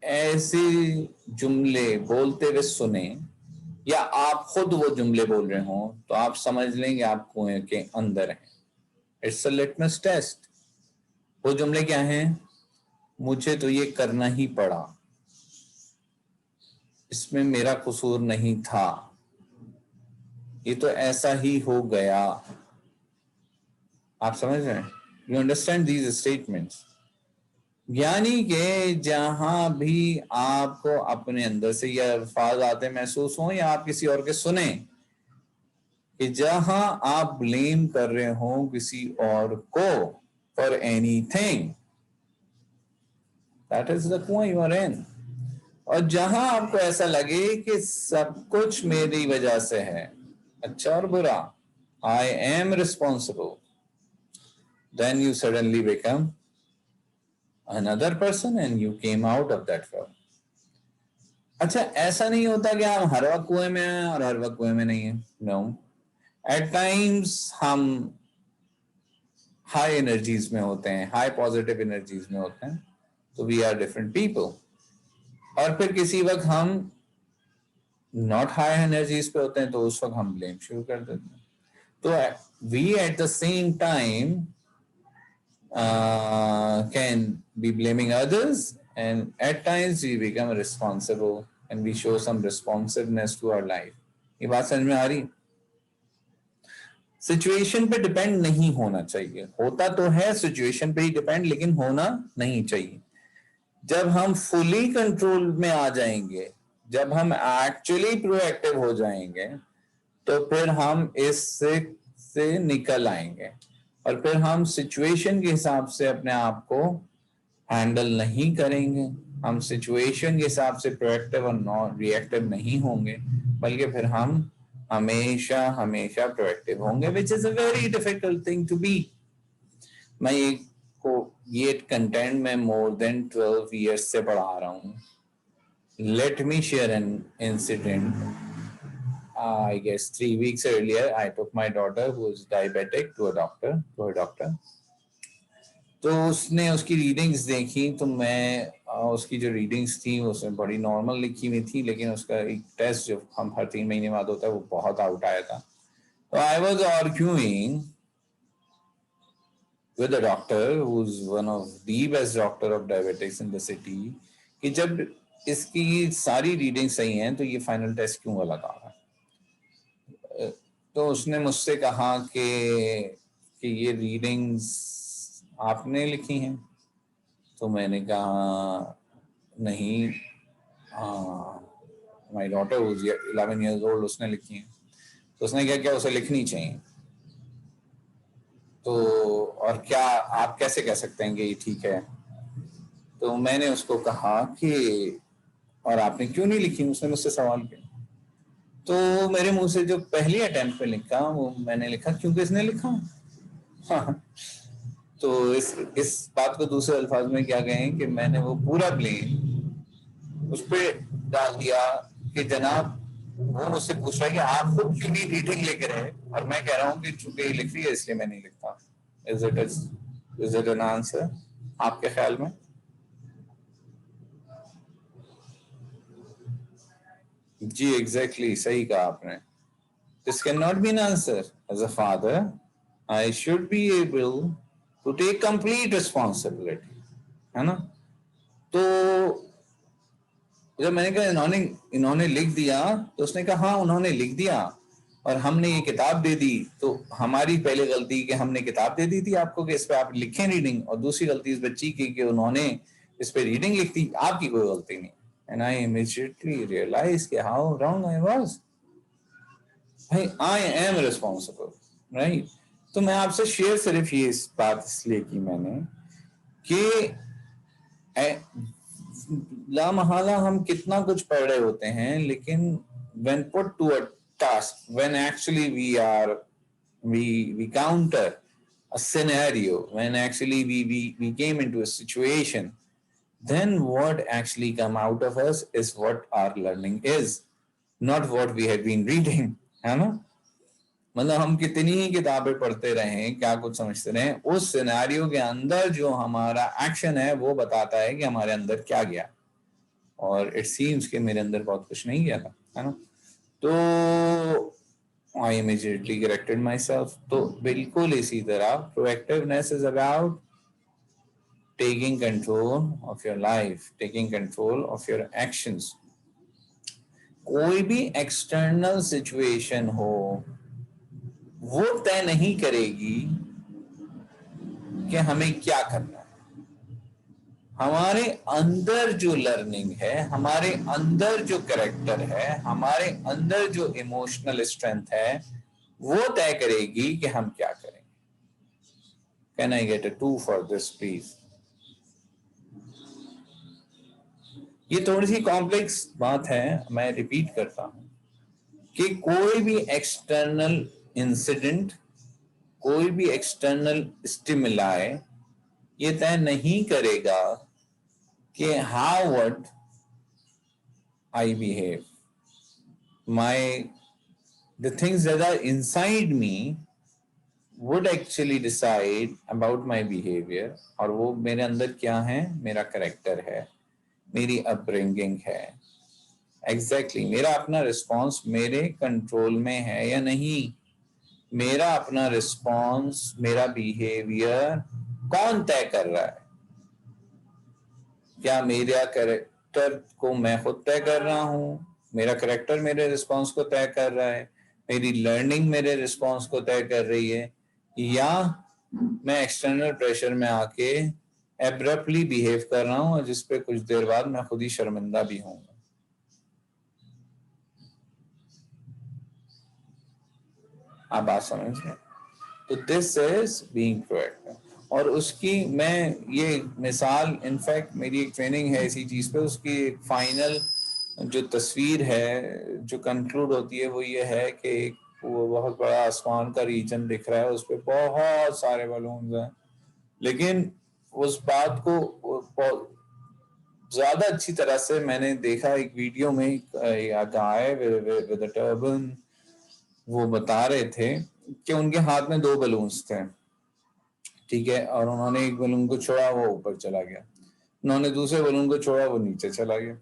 ऐसे जुमले बोलते हुए सुने या आप खुद वो जुमले बोल रहे हो, तो आप समझ लेंगे आप कुएं के अंदर हैं। It's a litmus test. वो जुमले क्या हैं? मुझे तो ये करना ही पड़ा, इसमें मेरा कसूर नहीं था, ये तो ऐसा ही हो गया। आप समझ रहे हैं? You understand these statements? यानी कि जहां भी आपको अपने अंदर से यह अल्फाज आते महसूस हो या आप किसी और के सुने कि जहां आप ब्लेम कर रहे हो किसी और को for anything, that is the कुआं यू आर इन। और जहां आपको ऐसा लगे कि सब कुछ मेरी वजह से है, अच्छा और बुरा, I am responsible, then you suddenly become another person and you came out of that well. अच्छा, ऐसा नहीं होता कि हम हर वक्त कुएं में हैं और हर वक्त कुएं में नहीं है। नो, एट टाइम्स हम हाई एनर्जीज में होते हैं, हाई पॉजिटिव एनर्जीज में होते हैं, तो वी आर डिफरेंट पीपल। और फिर किसी वक्त हम नॉट हाई एनर्जीज पे होते हैं, तो उस वक्त हम ब्लेम शुरू कर देते हैं। तो we at the same time can be blaming others, and at times we become responsible and we show some responsiveness to our life. ये बात समझ में आ रही? सिचुएशन पे डिपेंड नहीं होना चाहिए, होता तो है सिचुएशन पे ही डिपेंड, लेकिन होना नहीं चाहिए। जब हम फुली कंट्रोल में आ जाएंगे, जब हम एक्चुअली प्रोएक्टिव हो जाएंगे, तो फिर हम इससे निकल आएंगे और फिर हम सिचुएशन के हिसाब से अपने आप को हैंडल नहीं करेंगे, हम सिचुएशन के हिसाब से प्रोएक्टिव और नॉन रिएक्टिव नहीं होंगे, बल्कि फिर हम हमेशा हमेशा प्रोएक्टिव होंगे, which is a very difficult thing to be. मैं ये कंटेंट में मोर देन 12 years से पढ़ा रहा हूँ। Let me share an incident. I guess 3 weeks earlier, I took my daughter who is diabetic to a doctor. तो उसने उसकी रीडिंग्स देखी, तो मैं उसकी जो रीडिंग्स थी उसमें बड़ी नॉर्मल लिखी हुई थी, लेकिन उसका एक टेस्ट जो हम हर 3 महीने बाद होता है वो बहुत आउट आया था। तो I was arguing with a doctor who's one of the best doctor of diabetics in the city कि जब इसकी सारी रीडिंग सही हैं तो ये फाइनल टेस्ट क्यों गलत आ रहा है। तो उसने मुझसे कहा कि ये रीडिंग्स आपने लिखी हैं। तो मैंने कहा नहीं, my daughter was 11 years old, उसने लिखी हैं। तो उसने क्या उसे लिखनी चाहिए। तो और क्या आप कैसे कह सकते हैं कि ये ठीक है। तो मैंने उसको कहा कि और आपने क्यों नहीं लिखी, उसने मुझसे सवाल किया। तो मेरे मुंह से जो पहली अटेम्प्ट पे लिखा वो मैंने लिखा क्योंकि इसने लिखा। हाँ। तो इस बात को दूसरे अल्फाज में क्या कहें कि मैंने वो पूरा ब्लेम उस पर डाल दिया कि जनाब वो मुझसे पूछ रहा है कि आप खुद क्यों नहीं रीडिंग लेके रहे, और मैं कह रहा हूँ कि चूंकि ये लिख रही है इसलिए मैं नहीं लिखता। इज इट एन आंसर आपके ख्याल में? जी एग्जैक्टली सही कहा आपने। This can not be an answer. As a father I should be able to take complete responsibility, है ना। तो जब मैंने कहा इन्होंने लिख दिया, तो उसने कहा हाँ उन्होंने लिख दिया और हमने ये किताब दे दी। तो हमारी पहली गलती कि हमने किताब दे दी थी आपको कि इस पे आप लिखें रीडिंग, और दूसरी गलती इस बच्ची की कि उन्होंने इस पे रीडिंग लिख दी। आपकी कोई गलती नहीं। एंड आई इमीडिएटली रियलाइज कि हाउ रॉन्ग आई वाज। भाई आई एम रिस्पॉन्सिबल, राइट। तो मैं आपसे शेयर सिर्फ ये इस बात इसलिए की मैंने कि लामहला हम कितना कुछ पढ़ रहे होते हैं, लेकिन when put to a task, when actually we counter a scenario, when actually we came into a situation, then what actually come out of us is what our learning is, not what we have been reading, है ना। मतलब हम कितनी ही किताबें पढ़ते रहें, क्या कुछ समझते रहें, उस सिनेरियो के अंदर जो हमारा एक्शन है वो बताता है कि हमारे अंदर क्या गया। और इट सीम्स कि मेरे अंदर बहुत कुछ नहीं गया था, है ना। तो I immediately corrected my self. तो बिल्कुल इसी तरह proactiveness is about taking control of your life, taking control of your actions. कोई भी एक्सटर्नल सिचुएशन हो वो तय नहीं करेगी कि हमें क्या करना है। हमारे अंदर जो लर्निंग है, हमारे अंदर जो कैरेक्टर है, हमारे अंदर जो इमोशनल स्ट्रेंथ है, वो तय करेगी कि हम क्या करेंगे। Can I get a 2 for this please? ये थोड़ी सी कॉम्प्लेक्स बात है, मैं रिपीट करता हूं कि कोई भी एक्सटर्नल इंसिडेंट, कोई भी एक्सटर्नल स्टिमुलाई ये तय नहीं करेगा कि how would I behave. The things that are inside me would actually decide about my behavior। और वो मेरे अंदर क्या है, मेरा करेक्टर है, मेरी अपब्रिंगिंग है। एग्जैक्टली मेरा अपना रिस्पॉन्स मेरे कंट्रोल में है या नहीं, मेरा अपना रिस्पॉन्स, मेरा बिहेवियर कौन तय कर रहा है? क्या मेरा कैरेक्टर को मैं खुद तय कर रहा हूँ, मेरा कैरेक्टर मेरे रिस्पॉन्स को तय कर रहा है, मेरी लर्निंग मेरे रिस्पॉन्स को तय कर रही है, या मैं एक्सटर्नल प्रेशर में आके एब्रप्टली बिहेव कर रहा हूँ और जिसपे कुछ देर बाद मैं खुद ही शर्मिंदा भी हूँ। आप बात समझ रहे? तो दिस इज बीइंग प्रोएक्टिव। और उसकी मैं ये मिसाल, इनफैक्ट मेरी एक ट्रेनिंग है इसी चीज पे, उसकी एक फाइनल जो तस्वीर है जो कंक्लूड होती है वो ये है कि एक वो बहुत बड़ा आसमान का रीजन दिख रहा है, उस पर बहुत सारे बलून्स हैं, लेकिन उस बात को ज्यादा अच्छी तरह से मैंने देखा एक वीडियो में, एक गाय विद अ टर्बन, वो बता रहे थे कि उनके हाथ में 2 बलून्स थे, ठीक है, और उन्होंने एक बलून को छोड़ा, वो ऊपर चला गया, उन्होंने दूसरे बलून को छोड़ा, वो नीचे चला गया।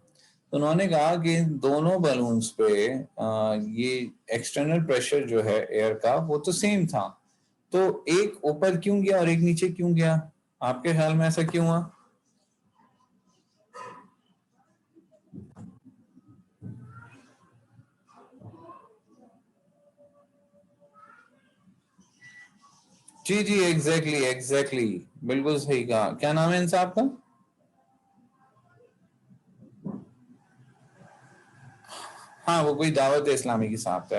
तो उन्होंने कहा कि दोनों बलून्स पे ये एक्सटर्नल प्रेशर जो है एयर का वो तो सेम था, तो एक ऊपर क्यों गया और एक नीचे क्यों गया? आपके ख्याल में ऐसा क्यों हुआ? जी जी, एग्जैक्टली बिल्कुल सही कहा। क्या नाम है इन साहब का? हाँ, वो कोई दावत इस्लामी की साहब थे।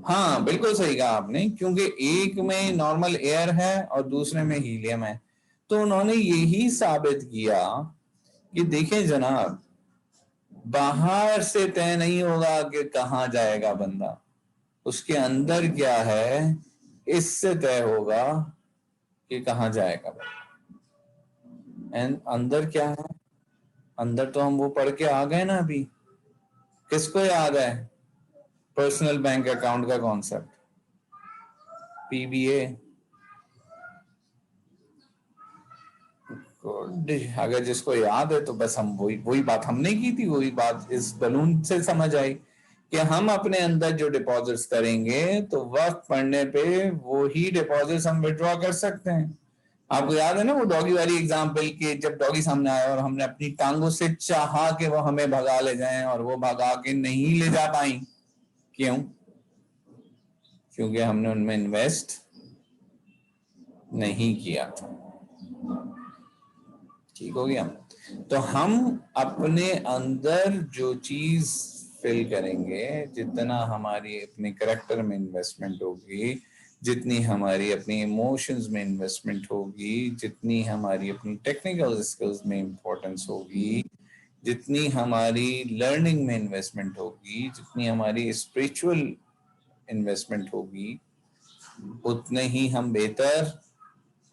हाँ, बिल्कुल सही कहा आपने, क्योंकि एक में नॉर्मल एयर है और दूसरे में हीलियम है। तो उन्होंने यही साबित किया कि देखें जनाब, बाहर से तय नहीं होगा कि कहाँ जाएगा बंदा, उसके अंदर क्या है इससे तय होगा कि कहाँ जाएगा बंदा। एंड अंदर क्या है? अंदर तो हम वो पढ़ के आ गए ना अभी। किसको याद है पर्सनल बैंक अकाउंट का कॉन्सेप्ट, पीबीए? अगर जिसको याद है तो बस हम वही बात हमने की थी, वही बात इस बलून से समझ आई कि हम अपने अंदर जो डिपॉजिट्स करेंगे तो वक्त पड़ने पे वो ही डिपॉजिट्स हम विड्रॉ कर सकते हैं। आपको याद है ना वो डॉगी वाली एग्जांपल के, जब डॉगी सामने आया और हमने अपनी टांगों से चाहा कि वो हमें भगा ले जाएं और वो भगा के नहीं ले जा पाई। क्यों? क्योंकि हमने उनमें इन्वेस्ट नहीं किया था। ठीक हो गया? तो हम अपने अंदर जो चीज फिल करेंगे, जितना हमारी अपने करेक्टर में इन्वेस्टमेंट होगी, जितनी हमारी अपनी इमोशंस में इन्वेस्टमेंट होगी, जितनी हमारी अपनी टेक्निकल स्किल्स में इंपॉर्टेंस होगी, जितनी हमारी लर्निंग में इन्वेस्टमेंट होगी, जितनी हमारी स्पिरिचुअल इन्वेस्टमेंट होगी, उतने ही हम बेहतर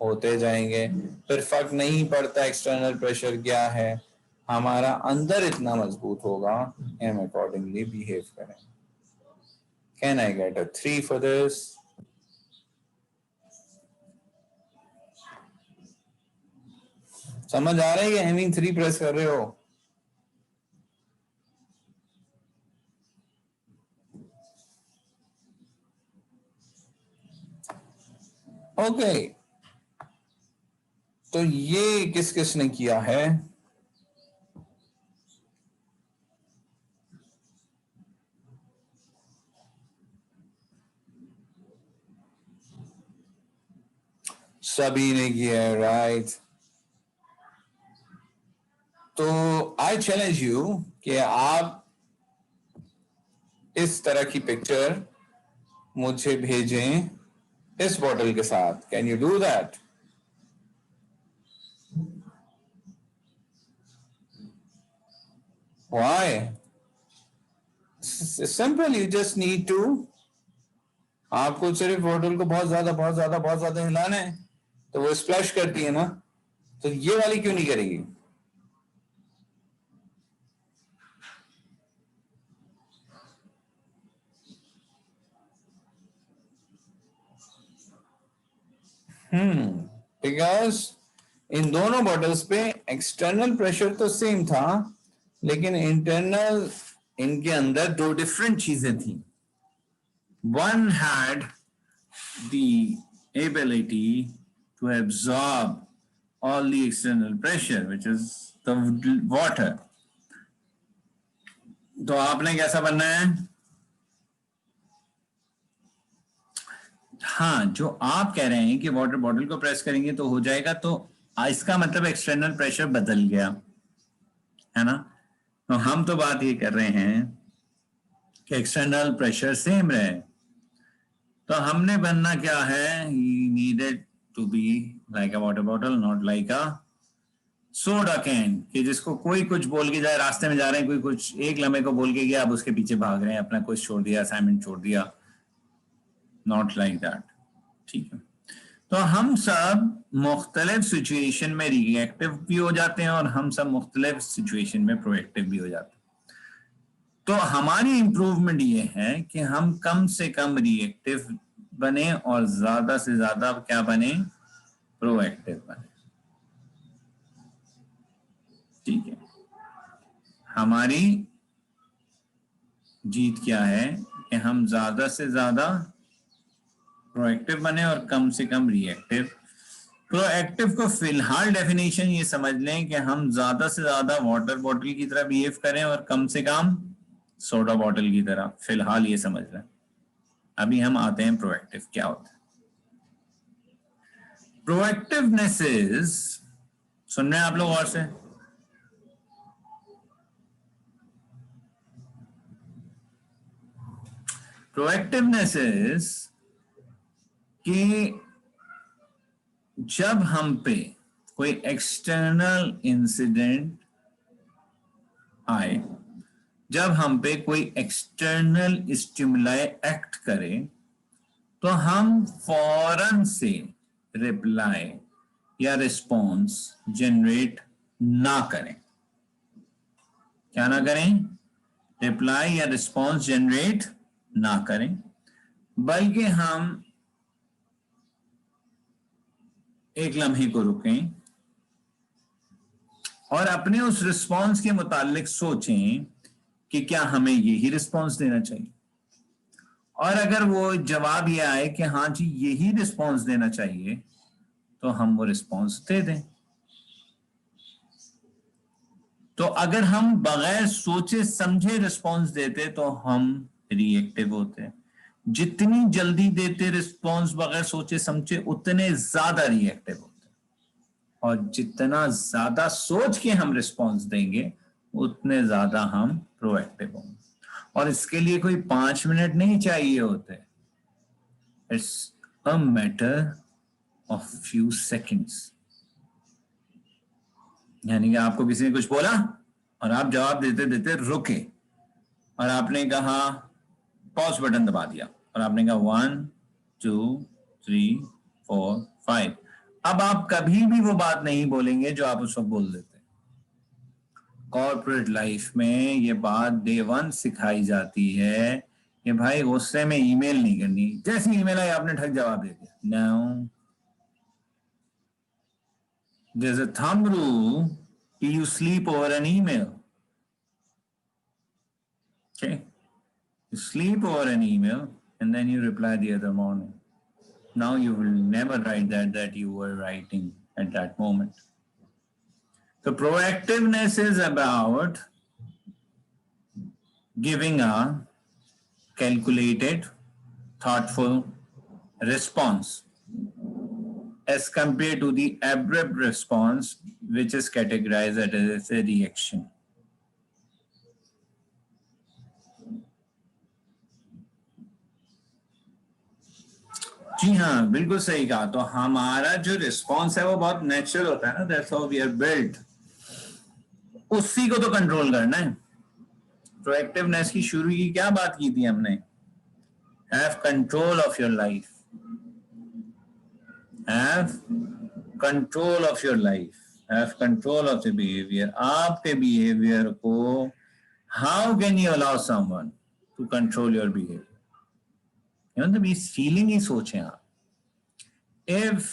होते जाएंगे। फिर फर्क नहीं पड़ता एक्सटर्नल प्रेशर क्या है, हमारा अंदर इतना मजबूत होगा, हम अकॉर्डिंगली बिहेव करें। Can I get a 3 for this? समझ आ रहा है कि हैमिंग 3 प्रेस कर रहे हो? ओके, तो ये किस किस ने किया है? सभी ने किया है, राइट। तो आई चैलेंज यू कि आप इस तरह की पिक्चर मुझे भेजें इस बॉटल के साथ। Can you do that? Why? Simple, you just need to, आपको सिर्फ बॉटल को बहुत ज्यादा हिलाना है तो वो स्प्लैश करती है ना, तो ये वाली क्यों नहीं करेगी? बिकॉज इन दोनों बॉटल्स पे एक्सटर्नल प्रेशर तो सेम था, लेकिन इंटरनल इनके अंदर दो डिफरेंट चीजें थी. One had the ability to absorb all the external pressure, which is the water. तो आपने कैसा बनना है? हाँ, जो आप कह रहे हैं कि वाटर बॉटल को प्रेस करेंगे तो हो जाएगा, तो इसका मतलब एक्सटर्नल प्रेशर बदल गया है ना. तो हम तो बात ये कर रहे हैं कि एक्सटर्नल प्रेशर सेम रहे. तो हमने बनना क्या है? He needed to be like a water bottle, not like a soda can. कि जिसको कोई कुछ बोल के जाए, रास्ते में जा रहे हैं, कोई कुछ एक लम्हे को बोल के गया, आप उसके पीछे भाग रहे हैं, अपना कुछ छोड़ दिया, असाइनमेंट छोड़ दिया. Not like that. ठीक है. तो हम सब मुख्तलिफ सिचुएशन में रिएक्टिव भी हो जाते हैं और हम सब मुख्तलिफ सिचुएशन में प्रोएक्टिव भी हो जाते हैं. तो हमारी इंप्रूवमेंट ये है कि हम कम से कम रिएक्टिव बने और ज्यादा से ज्यादा क्या बने? प्रोएक्टिव बने. ठीक है. हमारी जीत क्या है कि हम ज्यादा से ज्यादा प्रोएक्टिव बने और कम से कम रिएक्टिव. प्रोएक्टिव को फिलहाल डेफिनेशन ये समझ लें कि हम ज्यादा से ज्यादा वाटर बॉटल की तरह बिहेव करें और कम से कम सोडा बॉटल की तरह. फिलहाल ये समझ लें. अभी हम आते हैं प्रोएक्टिव क्या होता है. प्रोएक्टिवनेस इज, सुन रहे हैं आप लोग और से? प्रोएक्टिवनेस इज कि जब हम पे कोई एक्सटर्नल इंसिडेंट आए, जब हम पे कोई एक्सटर्नल स्टिमुलाई एक्ट करे, तो हम फौरन से रिप्लाई या रिस्पॉन्स जनरेट ना करें. क्या ना करें? रिप्लाई या रिस्पॉन्स जनरेट ना करें, बल्कि हम एक लम्हे को रुकें और अपने उस रिस्पॉन्स के मुतालिक सोचें कि क्या हमें यही रिस्पॉन्स देना चाहिए. और अगर वो जवाब ये आए कि हाँ जी यही रिस्पॉन्स देना चाहिए, तो हम वो रिस्पॉन्स दे दें. तो अगर हम बगैर सोचे समझे रिस्पॉन्स देते तो हम रिएक्टिव होते. जितनी जल्दी देते रिस्पॉन्स बगैर सोचे समझे, उतने ज्यादा रिएक्टिव होते. और जितना ज्यादा सोच के हम रिस्पॉन्स देंगे, उतने ज्यादा हम प्रोएक्टिव होंगे. और इसके लिए कोई 5 मिनट नहीं चाहिए होते. It's a matter of few seconds. यानी कि आपको किसी ने कुछ बोला और आप जवाब देते देते रुके और आपने कहा, पॉज बटन दबा दिया और आपने कहा 1 2 3 4 5. अब आप कभी भी वो बात नहीं बोलेंगे जो आप उस वक्त बोल देते. कॉर्पोरेट लाइफ में ये बात डे 1 सिखाई जाती है कि भाई गुस्से में ईमेल नहीं करनी. जैसी ईमेल आई आपने ठग जवाब दे दिया. Now there's a thumb rule कि you sleep over an email. Okay, you sleep over an email and then you reply the other morning. Now you will never write that you were writing at that moment. So proactiveness is about giving a calculated, thoughtful response. as compared to the abrupt response, which is categorized as a reaction. जी हाँ, बिल्कुल सही कहा। तो हमारा जो response है वो बहुत नेचुरल होता है ना, that's how we are built. उसी को तो कंट्रोल करना है। प्रोएक्टिवनेस की शुरू की क्या बात की थी हमने? Have control of your life, have control of your life, have control of the behaviour. आपके बिहेवियर को how can you allow someone to control your behaviour? मतलब इस फीलिंग ही सोचें आप। If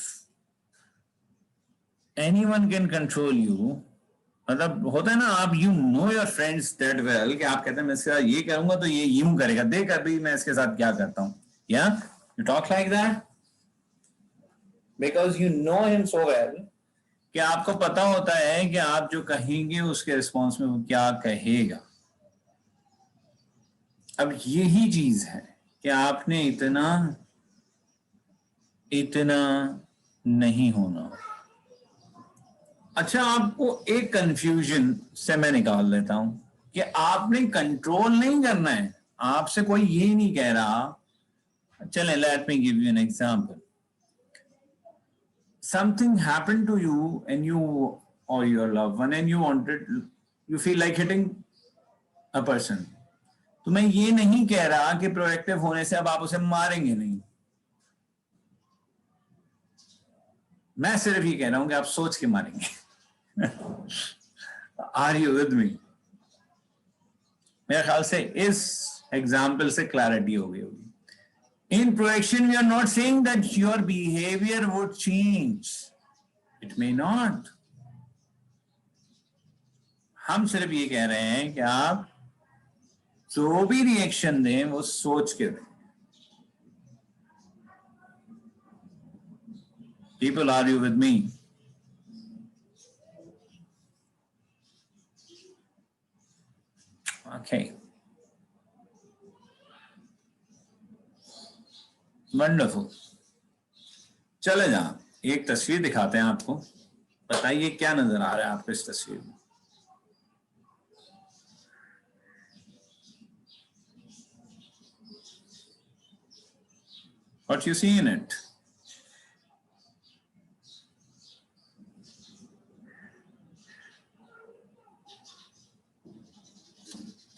anyone can control you, मतलब होता है ना, आप you know your friends that well कि आप कहते हैं मैं इसके साथ ये करूंगा तो ये यूं करेगा, देख अभी मैं इसके साथ क्या करता हूं। या you talk like that because you know him so well कि आपको पता होता है कि आप जो कहेंगे उसके रिस्पॉन्स में वो क्या कहेगा। अब यही चीज है कि आपने इतना नहीं होना। अच्छा, आपको एक कंफ्यूजन से मैं निकाल देता हूं कि आपने कंट्रोल नहीं करना है। आपसे कोई ये नहीं कह रहा, चले let me give you an example. Something happened to you and you or your loved one and you feel like hitting a person. तो मैं ये नहीं कह रहा कि प्रोएक्टिव होने से अब आप उसे मारेंगे नहीं, मैं सिर्फ ये कह रहा हूं कि आप सोच के मारेंगे। Are you with me? मेरे ख्याल से इस एग्जाम्पल से क्लैरिटी हो गई होगी। In proaction we are not saying that your behaviour would change, it may not. हम सिर्फ ये कह रहे हैं कि आप जो भी रिएक्शन दें वो सोच के दें। People, are you with me? Okay. Wonderful. चले जा, एक तस्वीर दिखाते हैं आपको। बताइए क्या नजर आ रहा है आपको इस तस्वीर में? What you see in it?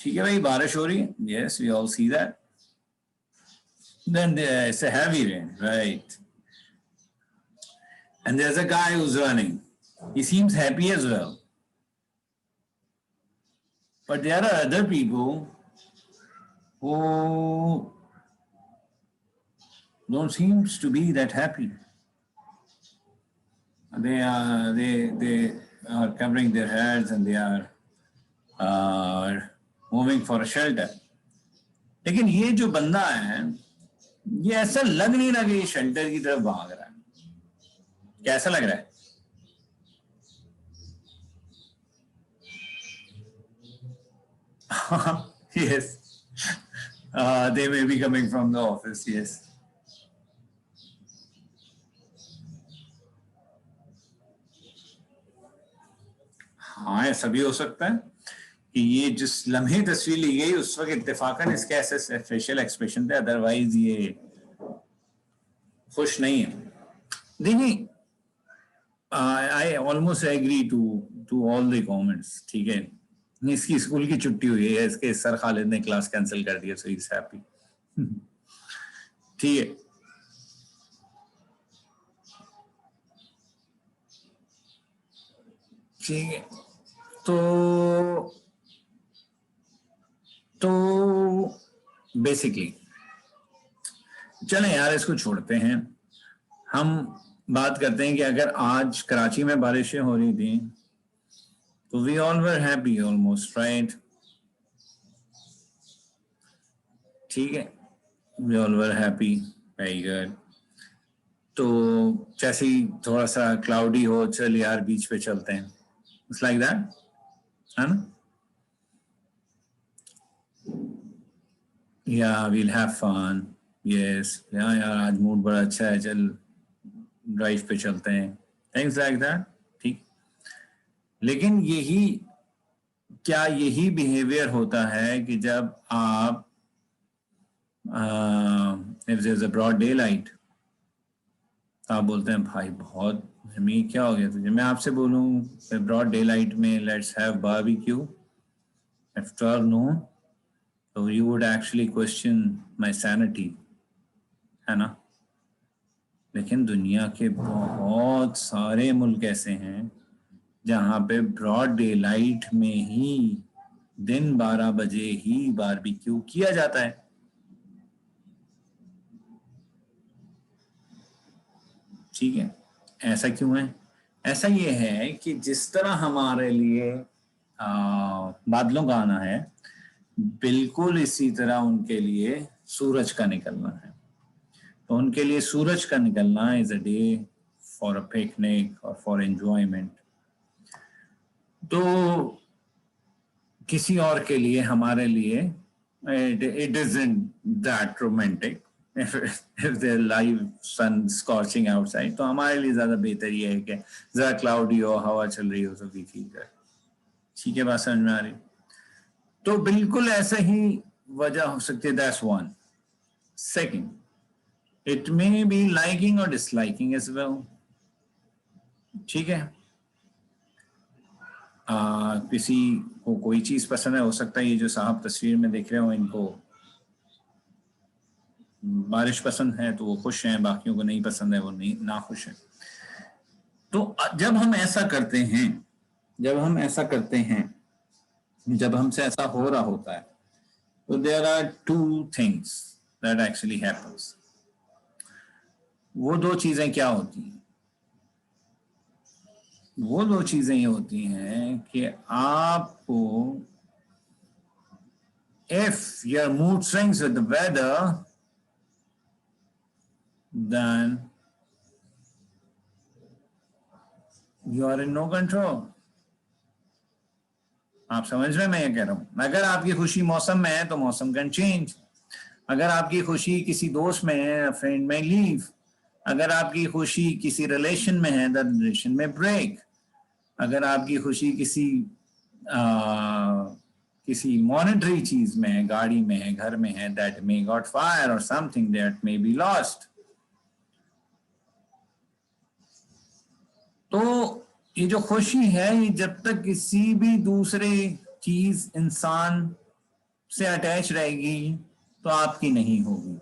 ठीक है भाई, बारिश हो रही है। Yes, we all see that. Then it's a heavy rain, right? And there's a guy who's running. He seems happy as well. But there are other people who don't seem to be that happy. They are covering their heads and they are moving for a shelter. लेकिन ये जो बंदा है, ये ऐसा लग नहीं रहा कि ये शेल्टर की तरफ भाग रहा है। कैसा लग रहा है? Yes, they may be coming from the office. Yes. हाँ, ऐसा भी हो सकता है कि ये जिस लम्हे तस्वीर ली गई उस वक्त इत्तेफाकन इसके ऐसे फेशियल एक्सप्रेशन थे, अदरवाइज ये खुश नहीं है। देखिए, I almost agree to all the comments. ठीक है, इसकी स्कूल की छुट्टी हुई है, इसके सर खालिद ने क्लास कैंसिल कर दिया, सो ही इज हैप्पी। ठीक है, ठीक है। तो बेसिकली चलें यार, इसको छोड़ते हैं। हम बात करते हैं कि अगर आज कराची में बारिशें हो रही थी तो we all were happy almost, right? ठीक है, we all were happy, very good. तो जैसे ही थोड़ा सा क्लाउडी हो, चल यार बीच पे चलते हैं, इट्स लाइक दैट, है ना? या वील हैव फन, यस। यार आज मूड बड़ा अच्छा है, चल ड्राइव पे चलते हैं, थिंग्स लाइक दैट, ठीक। लेकिन क्या यही बिहेवियर होता है कि जब आप if there is a broad daylight तो आप बोलते हैं भाई बहुत गर्मी, क्या हो गया तुझे? मैं आपसे बोलूं ब्रॉड डे लाइट में लेट्स हैव बारबेक्यू आफ्टरनून, तो you would actually question my sanity, है ना? लेकिन दुनिया के बहुत सारे मुल्क ऐसे हैं जहां पे ब्रॉड डे लाइट में ही दिन 12 बजे ही बारबेक्यू किया जाता है। ठीक है, ऐसा क्यों है? ऐसा ये है कि जिस तरह हमारे लिए बादलों का आना है, बिल्कुल इसी तरह उनके लिए सूरज का निकलना है। तो उनके लिए सूरज का निकलना is a day for a picnic और फॉर एंजॉयमेंट। तो किसी और के लिए, हमारे लिए it isn't that romantic if there's live sun scorching outside, तो हमारे लिए ज्यादा बेहतर ये है कि जरा क्लाउडी हो, हवा चल रही हो तो भी ठीक है। ठीक है, बात समझ में आ रही? तो बिल्कुल ऐसा ही वजह हो सकती है, that's one. Second, it may be liking और डिसलाइकिंग एज वेल। ठीक है, किसी को कोई चीज पसंद है, हो सकता है ये जो साहब तस्वीर में देख रहे हो इनको बारिश पसंद है तो वो खुश हैं, बाकियों को नहीं पसंद है वो नहीं ना खुश है। तो जब हम ऐसा करते हैं, जब हमसे ऐसा हो रहा होता है, तो there are two things that actually happens. वो दो चीजें क्या होती हैं? वो दो चीजें ये होती हैं कि आपको, if your mood swings with the weather, then you are in no control. आप समझ रहे हैं मैं ये कह रहा हूं? अगर आपकी खुशी मौसम में है तो मौसम कैन चेंज। अगर आपकी खुशी किसी दोस्त में है, फ्रेंड में लीव। अगर आपकी खुशी किसी रिलेशन में है, द रिलेशन में ब्रेक। अगर आपकी खुशी किसी मॉनेटरी चीज में है, गाड़ी में है, घर में है, दैट मे गॉट फायर और something that may be lost. तो ये जो खुशी है, ये जब तक किसी भी दूसरे चीज, इंसान से अटैच रहेगी तो आपकी नहीं होगी।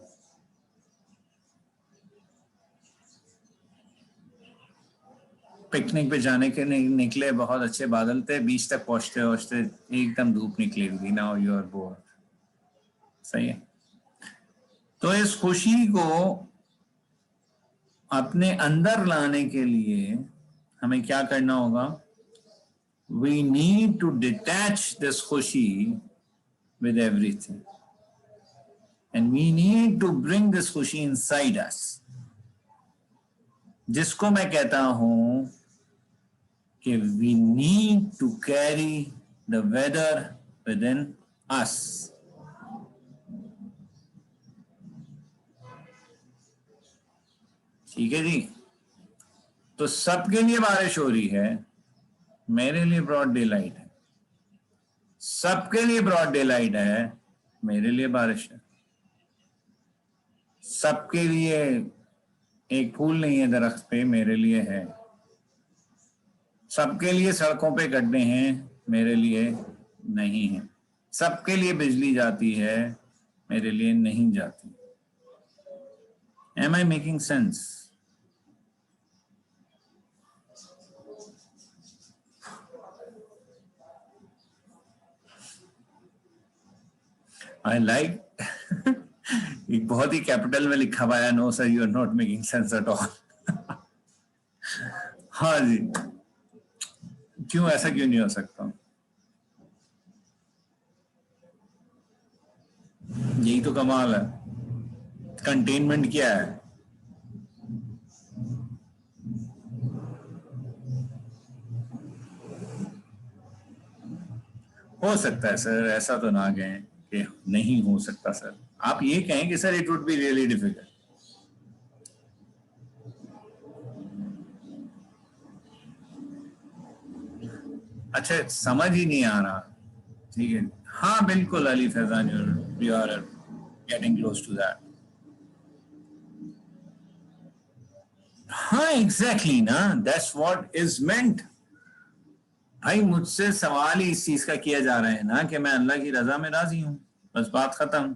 पिकनिक पे जाने के निकले, बहुत अच्छे बादल थे, बीच तक पहुंचते एकदम धूप निकली हुई, नाउ यू आर बोर्ड। सही है। तो इस खुशी को अपने अंदर लाने के लिए हमें क्या करना होगा? We need to detach this खुशी with everything, and we need to bring this खुशी inside us, जिसको मैं कहता हूं कि we need to carry the weather within us. ठीक है जी? तो सबके लिए बारिश हो रही है, मेरे लिए ब्रॉड डे लाइट है। सबके लिए ब्रॉड डे लाइट है, मेरे लिए बारिश है। सबके लिए एक फूल नहीं है दरख्त पे, मेरे लिए है। सबके लिए सड़कों पे गड्ढे हैं, मेरे लिए नहीं है। सबके लिए बिजली जाती है, मेरे लिए नहीं जाती। Am I making sense? I like एक बहुत ही कैपिटल में लिखा हुआ है, no sir you are not making sense at all. हाँ जी, क्यों? ऐसा क्यों नहीं हो सकता? यही तो कमाल है। कंटेनमेंट क्या है? हो सकता है सर, ऐसा तो ना कहें कि नहीं हो सकता सर। आप ये कहें कि sir it would be really difficult. अच्छा समझ ही नहीं आ रहा, ठीक है। हाँ बिल्कुल Ali Faizan, you are getting close to that. हाँ एग्जैक्टली ना, दैट्स व्हाट इज मेंट। भाई मुझसे सवाल ही इस चीज का किया जा रहा है ना कि मैं अल्लाह की रजा में राजी हूं, बस बात खत्म।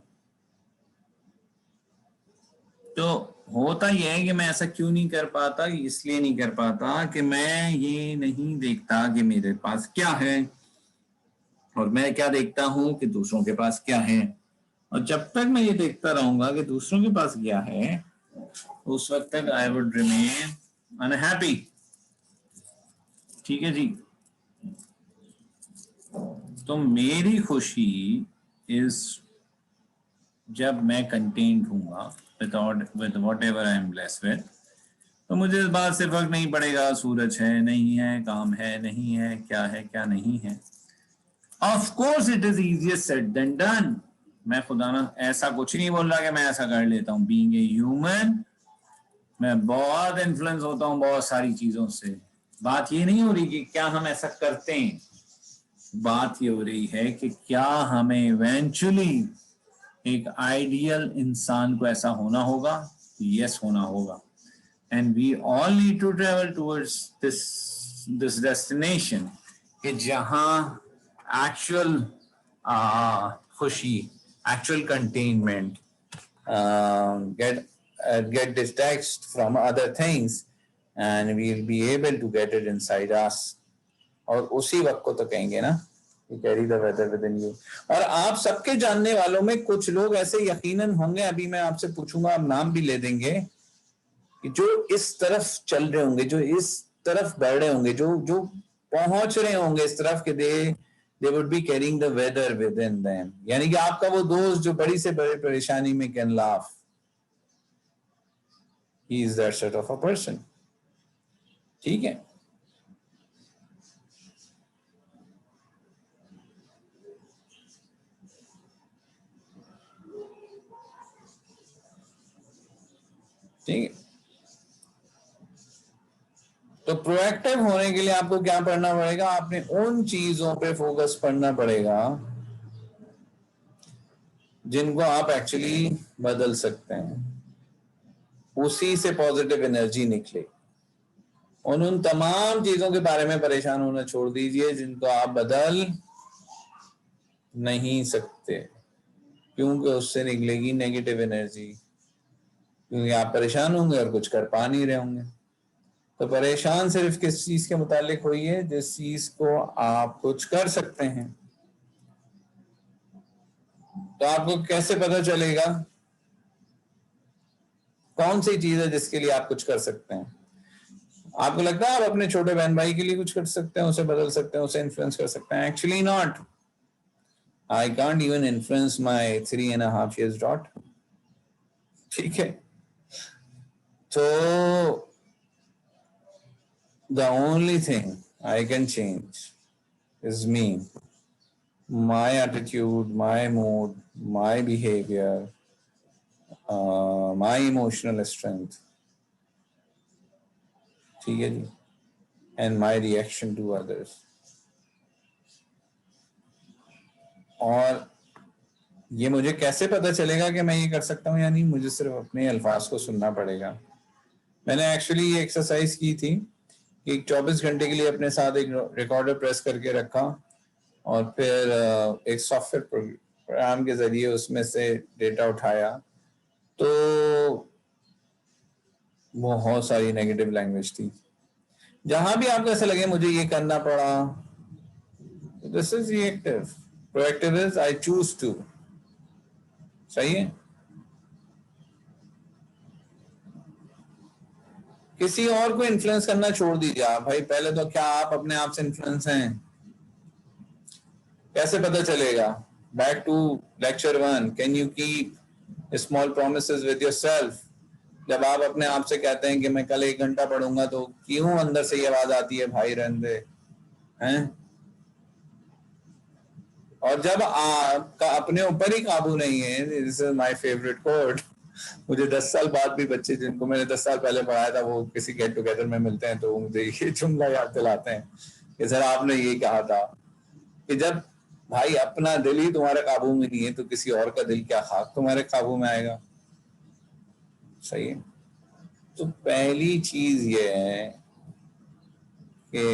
तो होता यह है कि मैं ऐसा क्यों नहीं कर पाता, इसलिए नहीं कर पाता कि मैं ये नहीं देखता कि मेरे पास क्या है, और मैं क्या देखता हूं कि दूसरों के पास क्या है। और जब तक मैं ये देखता रहूंगा कि दूसरों के पास क्या है, उस वक्त तक आई वुड रिमेन अनहैप्पी। ठीक है जी। तो मेरी खुशी इज जब मैं कंटेंट हूँगा with whatever I am blessed with, तो मुझे इस बात से फर्क नहीं पड़ेगा सूरज है नहीं है, काम है नहीं है, क्या नहीं है। Of course it is easier said than done. मैं खुदा ना ऐसा कुछ नहीं बोल रहा कि मैं ऐसा कर लेता हूँ। बीइंग ए ह्यूमन मैं बहुत इन्फ्लुएंस होता हूँ बहुत सारी चीजों से। बात ये नहीं हो रही कि क्या हम ऐसा करते हैं, बात ये हो रही है कि क्या हमें इवेंचुअली एक आइडियल इंसान को ऐसा होना होगा। यस होना होगा। And we all need to travel towards this destination कि जहां एक्चुअल खुशी, actual containment, get detached from other things and we'll be able to get it inside us। और उसी वक्त को तो कहेंगे ना carry the weather within you. और आप सबके जानने वालों में कुछ लोग ऐसे यकीनन होंगे, अभी मैं आपसे पूछूंगा आप नाम भी ले देंगे, कि जो इस तरफ चल रहे होंगे, जो इस तरफ बढ़ रहे होंगे, जो जो पहुंच रहे होंगे इस तरफ के they would be carrying the weather within them. यानी कि आपका वो दोस्त जो बड़ी से बड़ी परेशानी में can laugh, he is that sort of a person. ठीक है। ठीक है। तो प्रोएक्टिव होने के लिए आपको क्या पढ़ना पड़ेगा, आपने उन चीजों पे फोकस करना पड़ेगा जिनको आप एक्चुअली बदल सकते हैं, उसी से पॉजिटिव एनर्जी निकले। उन तमाम चीजों के बारे में परेशान होना छोड़ दीजिए जिनको आप बदल नहीं सकते, क्योंकि उससे निकलेगी नेगेटिव एनर्जी, क्योंकि आप परेशान होंगे और कुछ कर पा नहीं रहे होंगे। तो परेशान सिर्फ किस चीज के मुतालिक होइए, जिस चीज को आप कुछ कर सकते हैं। तो आपको कैसे पता चलेगा कौन सी चीज है जिसके लिए आप कुछ कर सकते हैं? आपको लगता है आप अपने छोटे बहन भाई के लिए कुछ कर सकते हैं, उसे बदल सकते हैं, उसे इन्फ्लुएंस कर सकते हैं? Actually not. I can't even influence my 3.5 years daughter। ठीक है। तो the only thing I can change is me, my attitude, my mood, my behavior, my emotional strength। ठीक है जी। and my reaction to others। और ये मुझे कैसे पता चलेगा कि मैं ये कर सकता हूँ या नहीं? मुझे सिर्फ अपने अल्फाज को सुनना पड़ेगा। मैंने एक्चुअली ये एक्सरसाइज की थी कि 24 घंटे के लिए अपने साथ एक रिकॉर्डर प्रेस करके रखा और फिर एक सॉफ्टवेयर प्रोग्राम के जरिए उसमें से डेटा उठाया, तो बहुत सारी नेगेटिव लैंग्वेज थी। जहां भी आपको ऐसा लगे मुझे ये करना पड़ा, this is reactive. Proactive is I choose to. सही है। किसी और को इन्फ्लुएंस करना छोड़ दीजिए आप भाई। पहले तो क्या आप अपने आप से इन्फ्लुएंस हैं? कैसे पता चलेगा? Back to lecture 1, can you keep small promises with yourself? जब आप अपने आप से कहते हैं कि मैं कल 1 घंटा पढ़ूंगा, तो क्यों अंदर से ये आवाज आती है भाई रहने दे हैं? और जब आपका अपने ऊपर ही काबू नहीं है, this is my favourite coat. मुझे 10 साल बाद भी बच्चे जिनको मैंने 10 साल पहले पढ़ाया था, वो किसी गेट टुगेदर में मिलते हैं तो मुझे ये जुमला याद दिलाते हैं कि सर आपने ये कहा था कि जब भाई अपना दिल ही तुम्हारे काबू में नहीं है तो किसी और का दिल क्या खाक तुम्हारे काबू में आएगा। सही है। तो पहली चीज ये है कि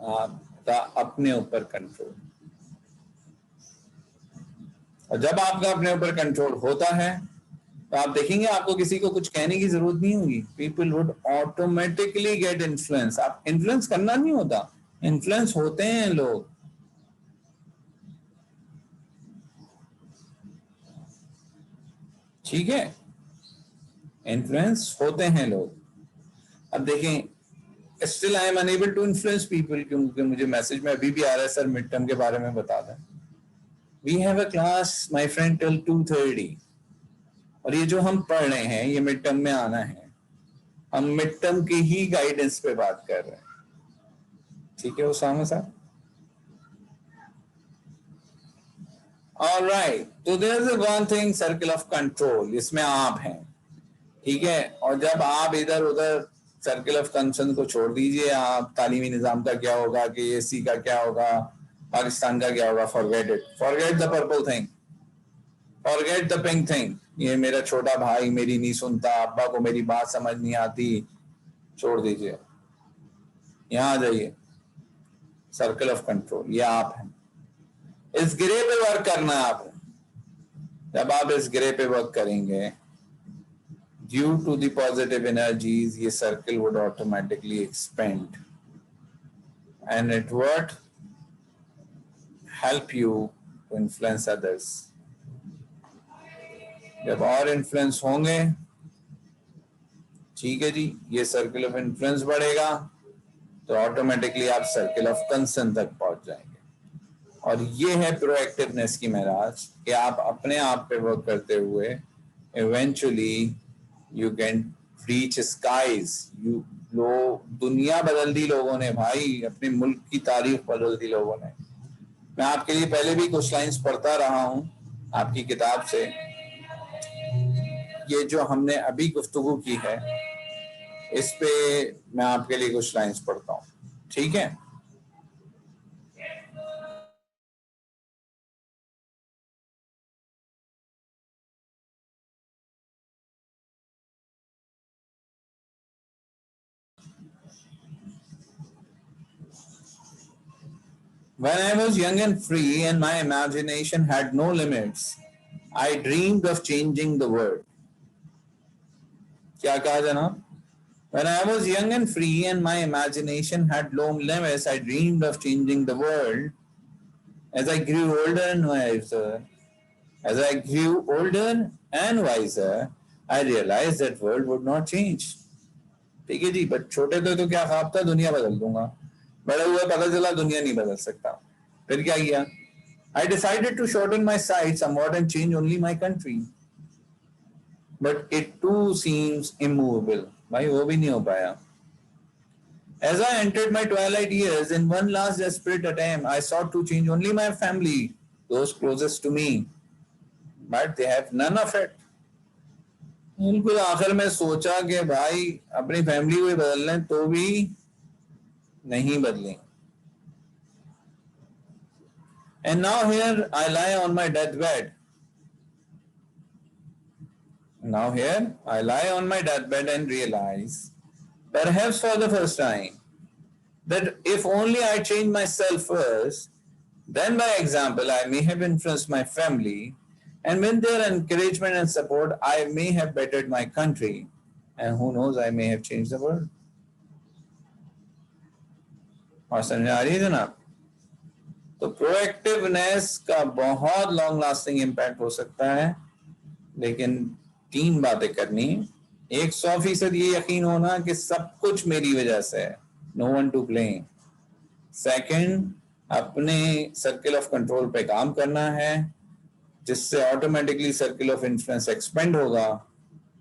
आपका अपने ऊपर कंट्रोल, और जब आपका अपने ऊपर कंट्रोल होता है तो आप देखेंगे आपको किसी को कुछ कहने की जरूरत नहीं होगी। People would automatically gate influence. आप इन्फ्लुएंस करना नहीं होता, इन्फ्लुएंस होते हैं लोग। ठीक है, इन्फ्लुएंस होते हैं लोग। अब देखें, still I am unable to influence people, क्योंकि मुझे मैसेज में अभी भी आ रहा है सर मिड टर्म के बारे में बता दें। We have a class my friend till 2:30, और ये जो हम पढ़ रहे हैं ये मिड टर्म में आना है। हम मिड टर्म की ही गाइडेंस पे बात कर रहे हैं। ठीक है उसामा साहब? ऑलराइट, तो there is one thing, circle of control, इसमें आप हैं। ठीक है, और जब आप इधर उधर सर्कल ऑफ कंसर्न को छोड़ दीजिए, आप तालीमी निजाम का क्या होगा, कि एसी का क्या होगा, पाकिस्तान का क्या होगा, forget it, forget the purple thing, forget the pink thing. ये मेरा छोटा भाई मेरी नहीं सुनता, अब्बा को मेरी बात समझ नहीं आती, छोड़ दीजिए। यहां आ जाइए, सर्कल ऑफ कंट्रोल, ये आप हैं। इस गिरे पे वर्क करना है आपने। जब आप इस गिरे पे वर्क करेंगे, due to the positive energies, ये circle would automatically expand and it would help you to influence others. जब और इन्फ्लुएंस होंगे, ठीक है जी, ये सर्कल ऑफ इन्फ्लुएंस बढ़ेगा तो ऑटोमेटिकली आप सर्कल ऑफ कंसर्न तक पहुंच जाएंगे। और ये है प्रोएक्टिवनेस की महराज, कि आप अपने आप पे वर्क करते हुए eventually you can reach skies. You दुनिया बदल दी लोगों ने भाई, अपने मुल्क की तारीख बदल दी लोगों ने। मैं आपके लिए पहले भी कुछ लाइंस पढ़ता रहा हूं आपकी किताब से। ये जो हमने अभी गुफ्तगू की है इस पे मैं आपके लिए कुछ लाइंस पढ़ता हूं, ठीक है? When I was young and free and my imagination had no limits, I dreamed of changing the world. क्या कहा जनाब? When I was young and free and my imagination had no limits, I dreamed of changing the world. As I grew older and wiser, I realized that world would not change. ठीक है जी, but छोटे थे तो क्या ख्वाब था, दुनिया बदल दूंगा। बड़े हुए पता चला दुनिया नहीं बदल सकता। फिर क्या किया? I decided to shorten my sights somewhat and change only my country. But it too seems immovable. भाई वो भी नहीं हो पाया। As I entered my twilight years, in one last desperate attempt, I sought to change only my family, those closest to me. But they have none of it. बिल्कुल आखिर में सोचा कि भाई अपनी फैमिली को बदल लें तो भी नहीं बदलें। And now here I lie on my deathbed. Now here I lie on my deathbed and realize, perhaps for the first time, that if only I change myself first, then by example I may have influenced my family, and with their encouragement and support I may have bettered my country, and who knows, I may have changed the world. और समझ आ रही है जनाब? तो proactiveness का बहुत long lasting impact हो सकता है, लेकिन 3 बातें करनी। 100% ये यकीन होना कि सब कुछ मेरी वजह से है, no one to blame. Second, अपने सर्कल ऑफ कंट्रोल पे काम करना है, जिससे automatically circle of influence expand होगा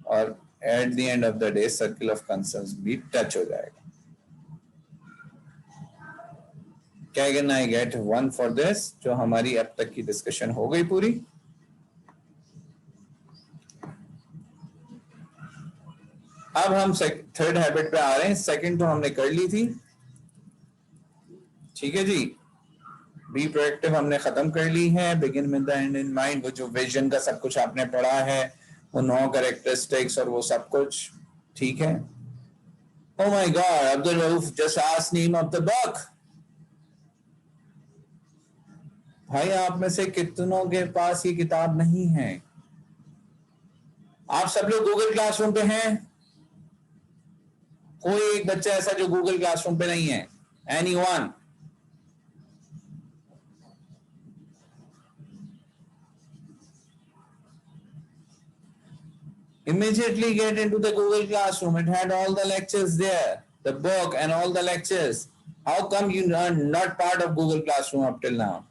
और at the end of the day circle of concerns भी टच हो जाएगा। Can I get 1 for this? जो हमारी अब तक की डिस्कशन हो गई पूरी। अब हम थर्ड हैबिट पे आ रहे हैं। सेकंड तो हमने कर ली थी, ठीक है जी, बी प्रोएक्टिव हमने खत्म कर ली है। Begin with the end in mind, वो जो विजन का सब कुछ आपने पढ़ा है, वो 9 कैरेक्टरिस्टिक्स और वो सब कुछ, ठीक है। Oh my God, Abdul Rauf just asked name of the book. भाई आप में से कितनों के पास ये किताब नहीं है? आप सब लोग गूगल क्लासरूम पे हैं? कोई एक बच्चा ऐसा जो गूगल क्लासरूम पे नहीं है? Anyone? Immediately get into the Google Classroom. It had all the lectures there, the book and all the lectures. How come you are not part of Google Classroom up till now?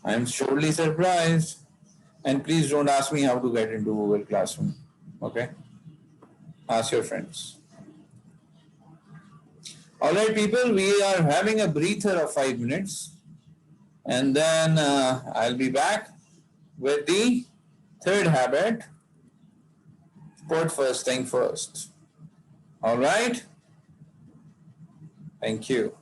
I am surely surprised. And please don't ask me how to get into Google Classroom. Okay? Ask your friends. All right, people, we are having a breather of 5 minutes. And then I'll be back with the third habit. Put first thing first. All right? Thank you.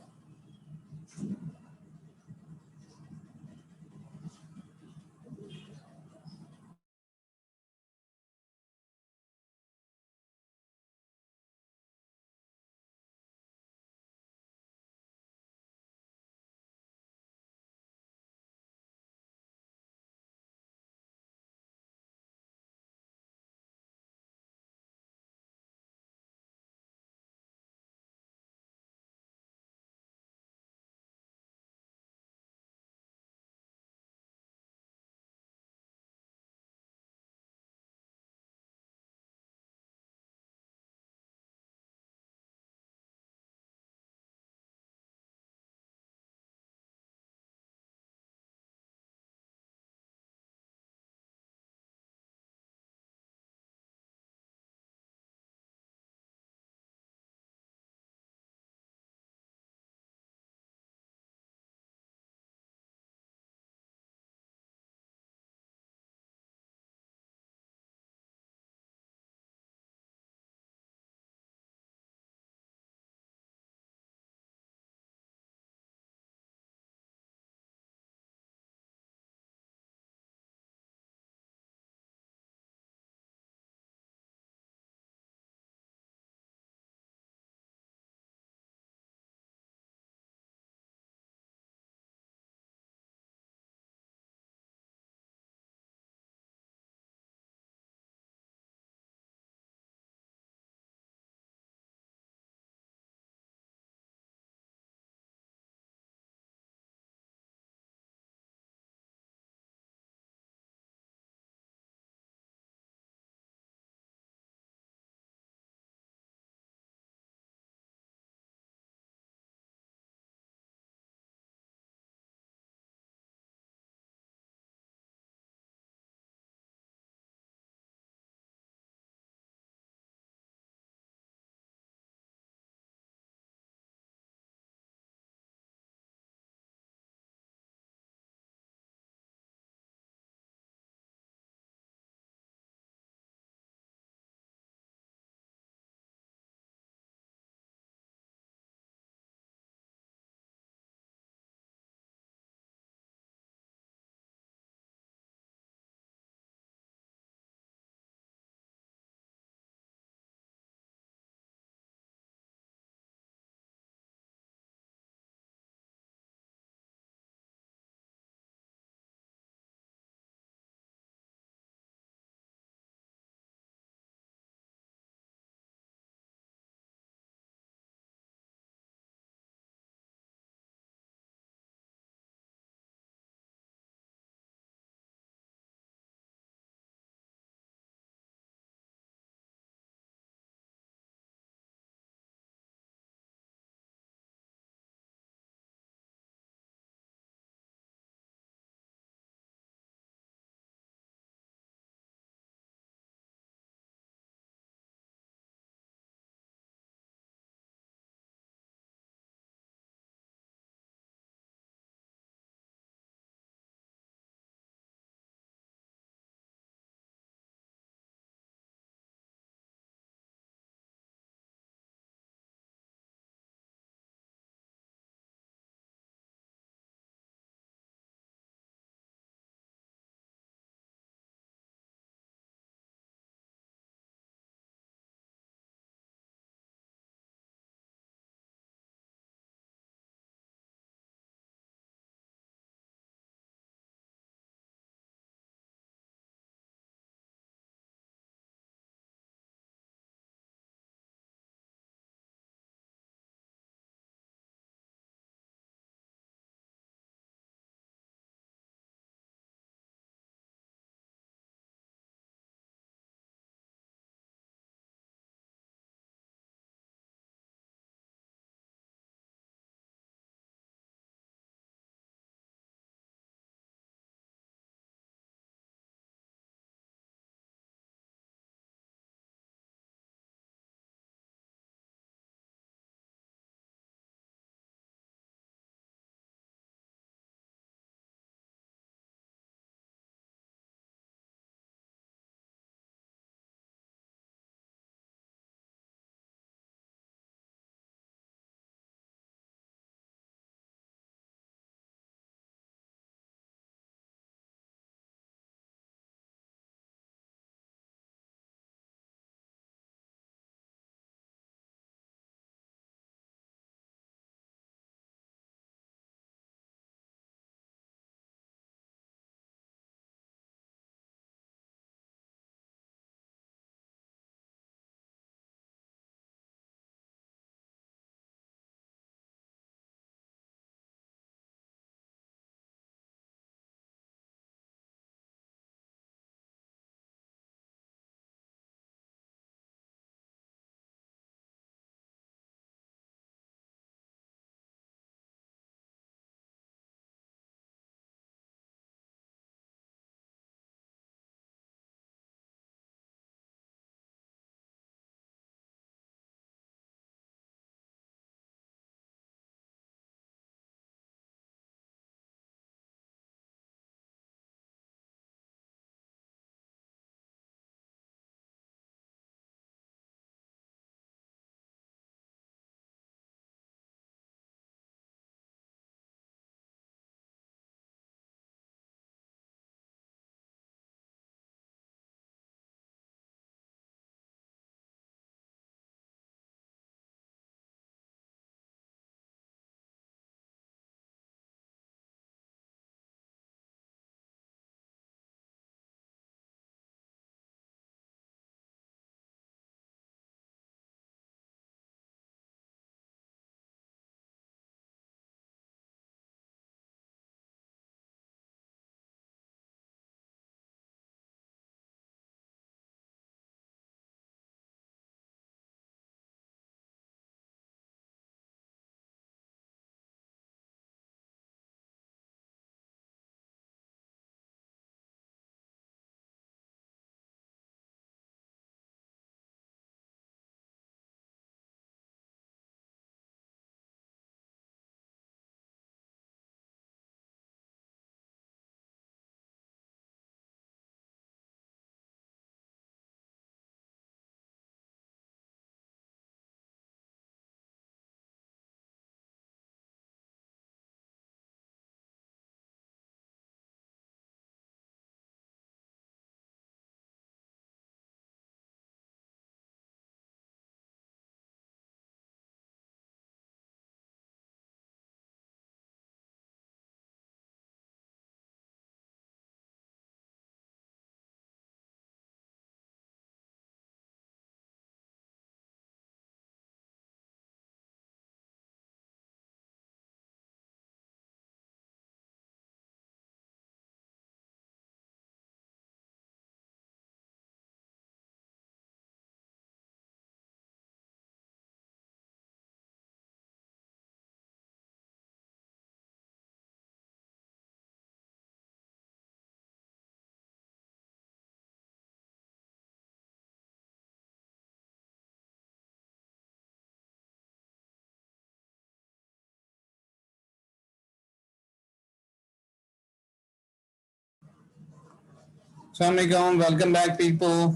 अस्सलाम वालेकुम, welcome back people.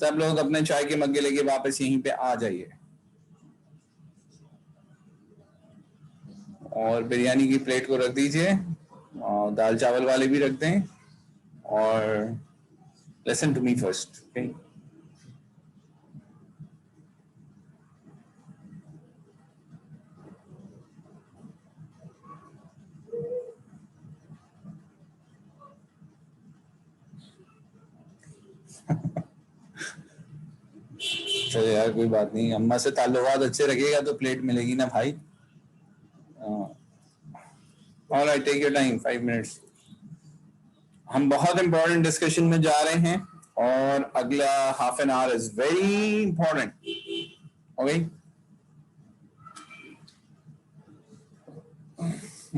सब लोग अपने चाय के मग्गे लेके वापस यहीं पे आ जाइए और बिरयानी की प्लेट को रख दीजिए और दाल चावल वाले भी रख दें और listen to me first, okay? चलो यार, कोई बात नहीं, अम्मा से ताल्लुकात अच्छे रखिएगा तो प्लेट मिलेगी ना भाई। Alright, take your time, 5 minutes. हम बहुत इंपॉर्टेंट डिस्कशन में जा रहे हैं और अगला half an hour is very important, okay?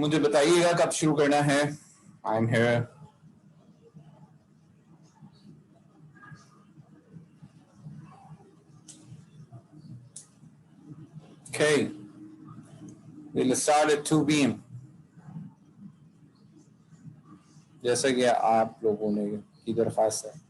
मुझे बताइएगा कब शुरू करना है। I am here. Okay, we'll start at 2 p.m. जैसा कि आप लोगों ने की दरख्वास्त है।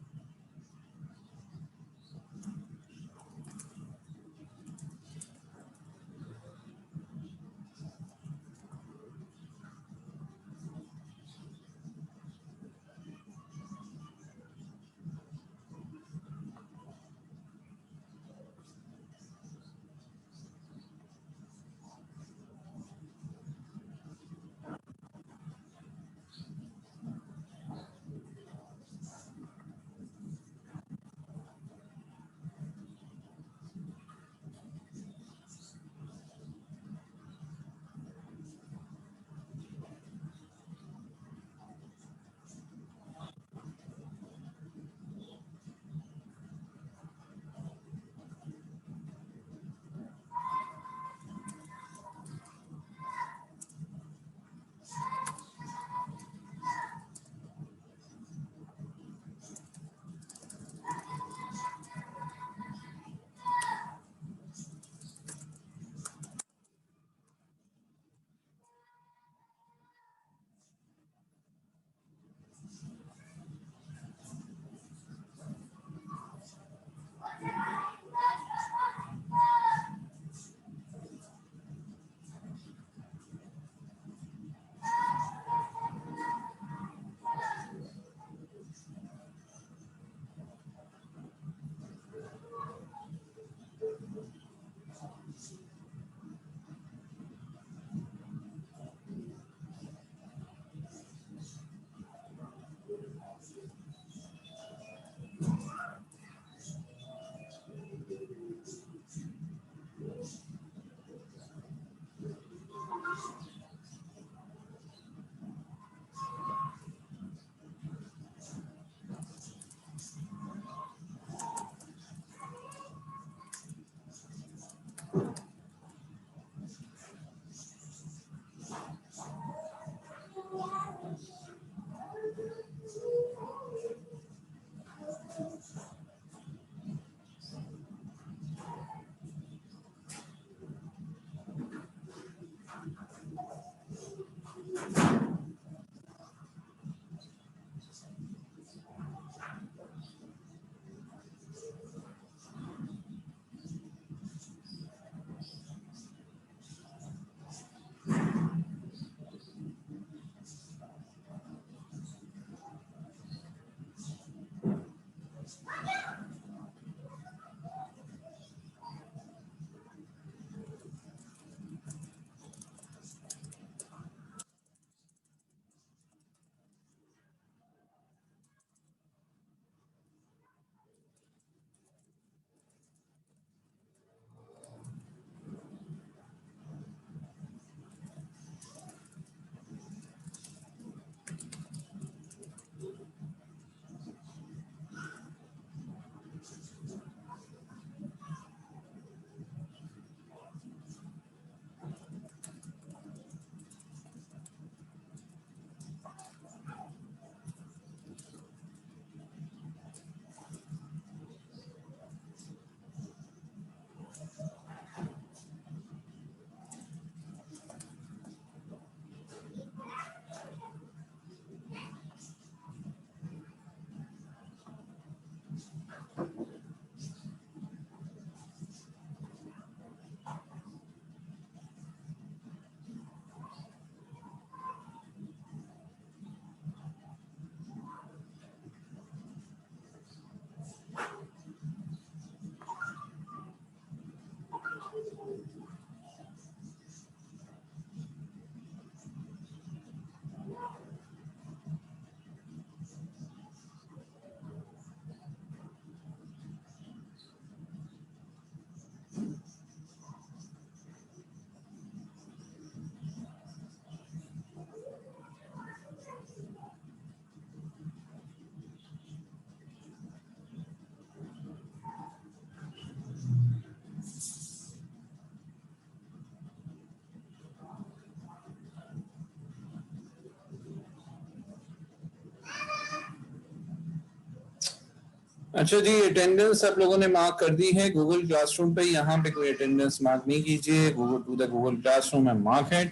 अच्छा जी, अटेंडेंस आप लोगों ने मार्क कर दी है गूगल क्लासरूम पे। यहाँ पे कोई अटेंडेंस मार्क नहीं कीजिए। Google to the Google classroom में मार्क है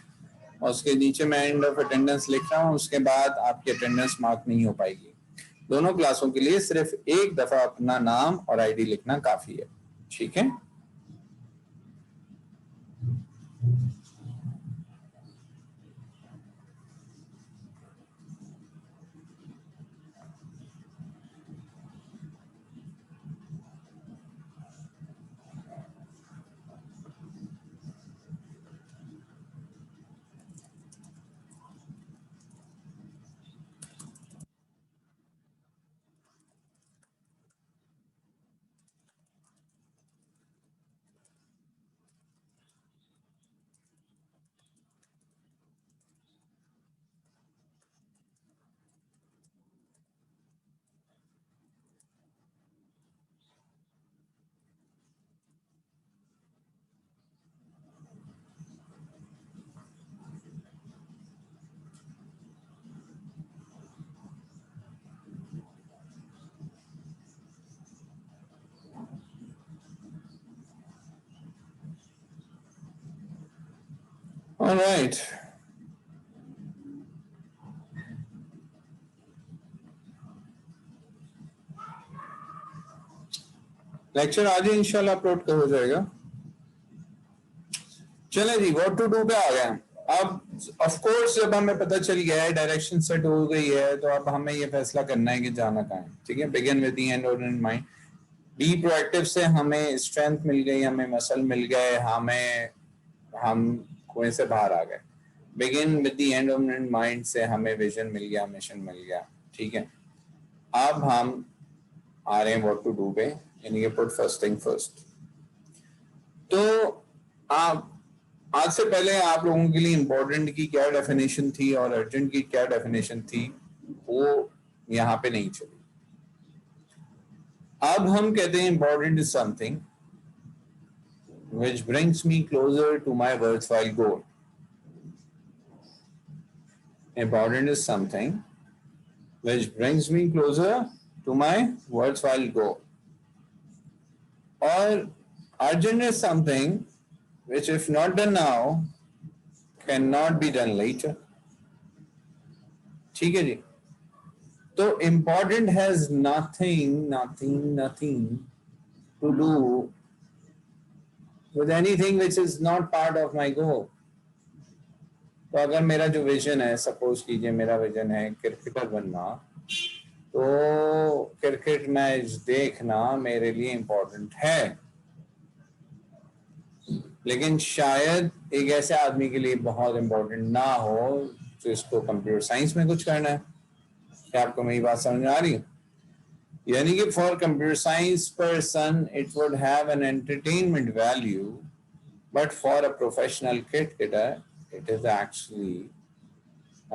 और उसके नीचे मैं एंड ऑफ अटेंडेंस लिख रहा हूँ। उसके बाद आपकी अटेंडेंस मार्क नहीं हो पाएगी। दोनों क्लासों के लिए सिर्फ एक दफा अपना नाम और आईडी लिखना काफी है। ठीक है। ऑलराइट, लेक्चर आज ही इंशाल्लाह अपलोड कर हो जाएगा। चले जी, व्हाट टू डू पे आ गए। अब ऑफ कोर्स जब हमें पता चल गया है, डायरेक्शन सेट हो गई है, तो अब हमें ये फैसला करना है कि जाना कहाँ है। ठीक है, begin with the and on in mind. Be proactive से हमें स्ट्रेंथ मिल गई, हमें मसल मिल गए, हम कुएं से बाहर आ गए। Begin with the and on in mind से हमें विजन मिल गया, मिशन मिल गया। ठीक है, अब हम आ रहे हैं व्हाट टू डू पे, यानी कि पुट फर्स्ट थिंग फर्स्ट। तो आप आज से पहले आप लोगों के लिए इम्पोर्टेंट की क्या डेफिनेशन थी और अर्जेंट की क्या डेफिनेशन थी, वो यहाँ पे नहीं चली। अब हम कहते हैं important is something which brings me closer to my worthwhile goal. Important is something which brings me closer to my worthwhile goal. Or urgent is something which, if not done now, cannot be done later. ठीक है जी। तो important has nothing to do with anything which is not part of my goal. तो अगर मेरा जो vision है, suppose कीजिए मेरा विजन है क्रिकेटर बनना, तो क्रिकेट मैच देखना मेरे लिए इम्पोर्टेंट है, लेकिन शायद एक ऐसे आदमी के लिए बहुत इम्पोर्टेंट ना हो जो इसको कंप्यूटर साइंस में कुछ करना है। क्या आपको मेरी बात समझ आ रही है? यानी कि for computer science person it would have an entertainment value, but for a professional cricketer it is actually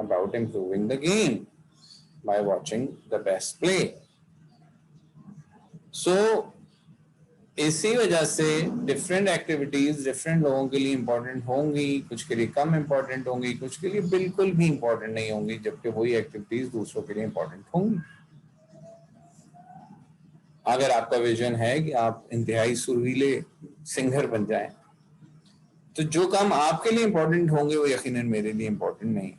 about improving the game by watching the best play. So इसी वजह से डिफरेंट एक्टिविटीज डिफरेंट लोगों के लिए important होंगी, कुछ के लिए कम इंपॉर्टेंट होंगी, कुछ के लिए बिल्कुल भी इंपॉर्टेंट नहीं होंगी, जबकि वही एक्टिविटीज दूसरों के लिए इंपॉर्टेंट होंगी। अगर आपका विजन है कि आप इंतहाई सुरीले सिंगर बन जाएं, तो जो काम आपके लिए इंपॉर्टेंट होंगे वो यकीनन मेरे लिए इंपॉर्टेंट नहीं।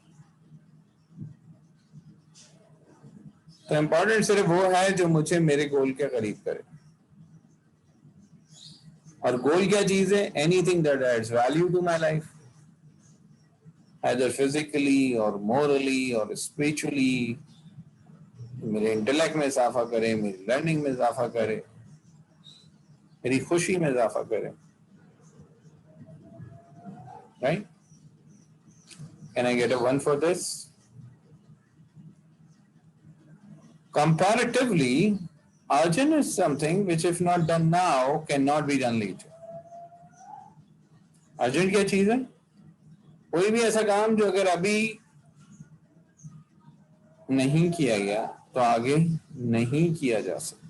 तो इंपॉर्टेंट सिर्फ वो है जो मुझे मेरे गोल के करीब करे। और गोल क्या चीज है? Anything that adds value to my life, either physically or morally or spiritually, मेरे इंटेलेक्ट में इजाफा करे, मेरी लर्निंग में इजाफा करे, मेरी खुशी में इजाफा करे। Right? Can I get a 1 for this? Comparatively, urgent is something which, if not done now, cannot be done later. Urgent क्या चीज है? कोई भी ऐसा काम जो अगर अभी नहीं किया गया तो आगे नहीं किया जा सकता।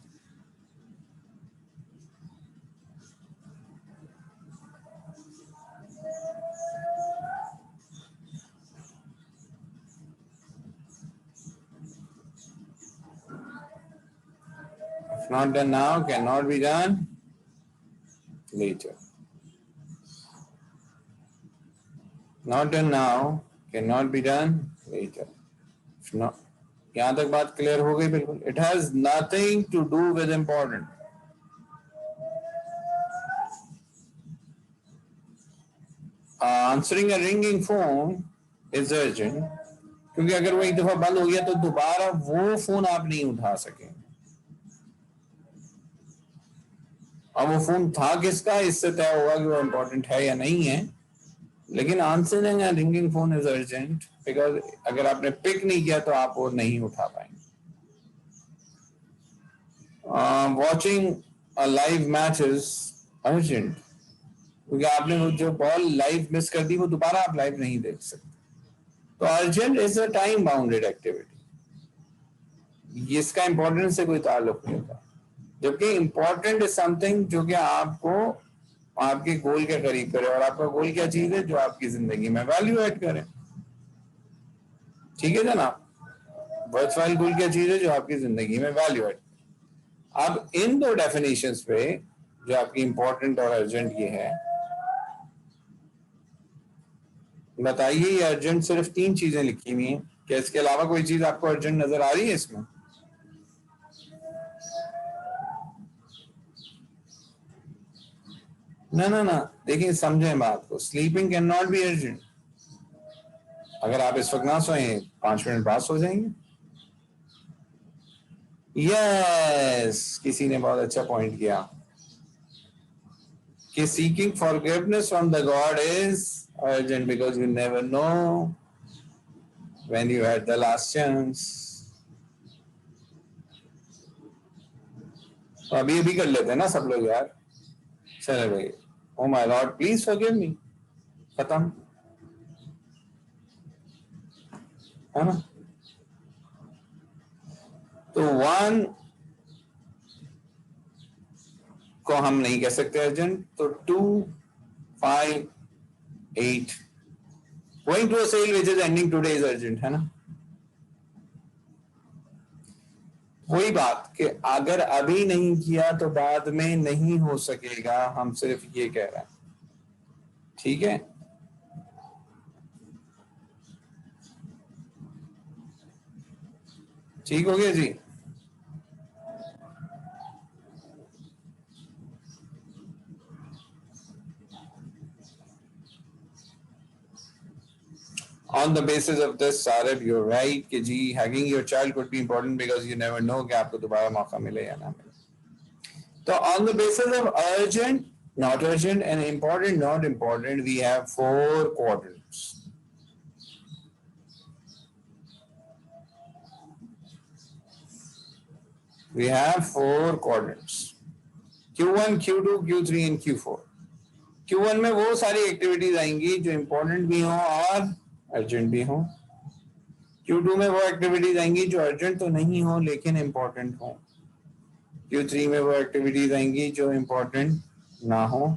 not done now, cannot be done later. Not done now, cannot be done later. If not, यहाँ तक बात क्लियर हो गई बिल्कुल. It has nothing to do with important. Answering a ringing phone is urgent, क्योंकि अगर वो एक दफा बंद हो गया तो दोबारा वो फोन आप नहीं उठा सकेंगे. अब वो फोन था किसका, इससे तय होगा कि वो इम्पोर्टेंट है या नहीं है. लेकिन answering a ringing phone is urgent, because अगर आपने पिक नहीं किया तो आप वो नहीं उठा पाएंगे. Watching a live match is urgent, क्योंकि आपने वो जो बॉल लाइव मिस कर दी वो दोबारा आप लाइव नहीं देख सकते. तो urgent is a time bounded activity, इसका इंपॉर्टेंस से कोई ताल्लुक नहीं होता. जबकि इंपॉर्टेंट इज समथिंग जो कि आपको आपके गोल के करीब करे, और आपका गोल क्या चीज है जो आपकी जिंदगी में वैल्यू ऐड करे. ठीक है जनाब, वर्चुअल गोल क्या चीज है जो आपकी जिंदगी में वैल्यू ऐड. अब इन दो डेफिनेशंस पे जो आपकी इंपॉर्टेंट और अर्जेंट ये है, बताइए ये अर्जेंट सिर्फ 3 चीजें लिखी हुई हैं, क्या इसके अलावा कोई चीज आपको अर्जेंट नजर आ रही है इसमें? ना देखिए समझें बात को. Sleeping can not B urgent. अगर आप इस वक्त ना सोएं 5 मिनट बाद सो जाएंगे. यस, किसी ने बहुत अच्छा पॉइंट किया कि seeking forgiveness from the God is urgent, because you never know when you had the last chance. तो अभी अभी कर लेते हैं ना सब लोग यार. चले भाई, oh my Lord please forgive me, खत्म है ना. तो 1 को हम नहीं कह सकते अर्जेंट, तो 2, 5, 8 going to a sale which is ending today is urgent, है ना. वही बात कि अगर अभी नहीं किया तो बाद में नहीं हो सकेगा, हम सिर्फ ये कह रहे हैं. ठीक है, ठीक हो गया जी. On the basis of this, Sarab, you're right कि जी hugging your child could be important because you never know कि आपको दोबारा मौका मिले या ना मिले. तो on the basis of urgent, not urgent, and important, not important, we have 4 quadrants. We have 4 quadrants. Q1, Q2, Q3 and Q4. Q1 में वो सारी एक्टिविटीज आएंगी जो इम्पोर्टेंट भी हों और अर्जेंट भी हो. Q2 में वो एक्टिविटीज आएंगी जो अर्जेंट तो नहीं हो लेकिन इम्पोर्टेंट हो. Q3 में वो एक्टिविटीज आएंगी जो इम्पोर्टेंट ना हो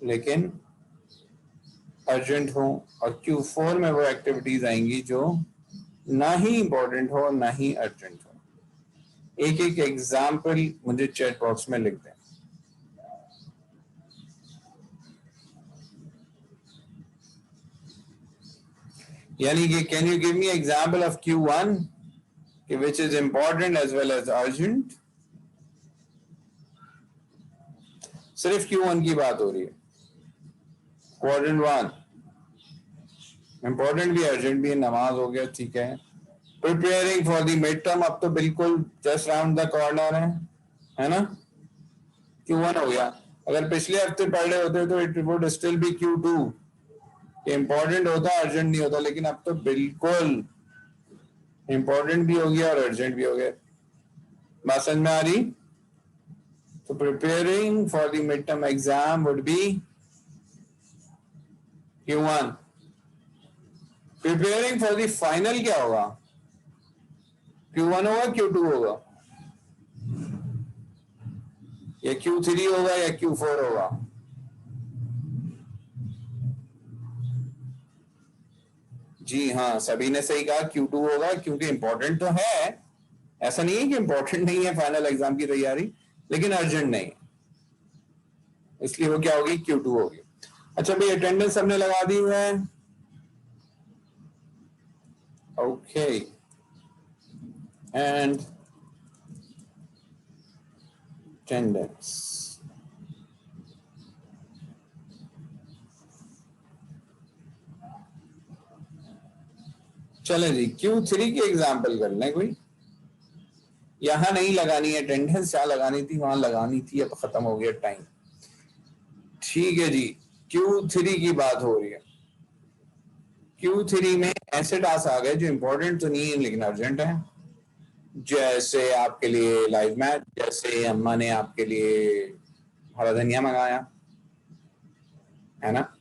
लेकिन अर्जेंट हो. और Q4 में वो एक्टिविटीज आएंगी जो ना ही इम्पोर्टेंट हो ना ही अर्जेंट हो. एक एक एग्जाम्पल मुझे चैट बॉक्स में लिख दें. यानी कि can you give me example of Q1 which is important as well as urgent. सिर्फ Q1 की बात हो रही है. क्वाड्रेंट 1 इंपॉर्टेंट भी अर्जेंट भी. नमाज हो गया, ठीक है. Preparing for the mid term, अब तो बिल्कुल जस्ट राउंड द कॉर्नर है ना. Q1 हो गया. अगर पिछले हफ्ते पढ़ रहे होते तो it would still be Q2. Important होता, अर्जेंट नहीं होता, लेकिन अब तो बिल्कुल इंपॉर्टेंट भी हो गया और अर्जेंट भी हो गया. बात समझ में आ रही? तो preparing for the mid term exam would be Q1. Preparing for the final क्या होगा? Q1 होगा, Q2 होगा, या Q3 होगा या Q4 होगा? जी हाँ, सभी ने सही कहा, Q2 होगा, क्योंकि इंपॉर्टेंट तो है. ऐसा नहीं है कि इंपॉर्टेंट नहीं है फाइनल एग्जाम की तैयारी, लेकिन अर्जेंट नहीं, इसलिए वो क्या होगी, Q2 होगी। अच्छा भाई, अटेंडेंस हमने लगा दी है, ओके, एंड अटेंडेंस, चले जी Q3 की एग्जाम्पल कर लें कोई। यहां नहीं लगानी है अटेंडेंस, जहां लगानी थी वहां लगानी थी, अब खत्म हो गया टाइम। ठीक है जी, Q3 की बात हो रही है। Q3 में ऐसे टास्क आ गए जो इंपॉर्टेंट तो नहीं है लेकिन अर्जेंट है, जैसे आपके लिए लाइव मैच, जैसे अम्मा ने आपके लिए हरा धनिया मंगाया है ना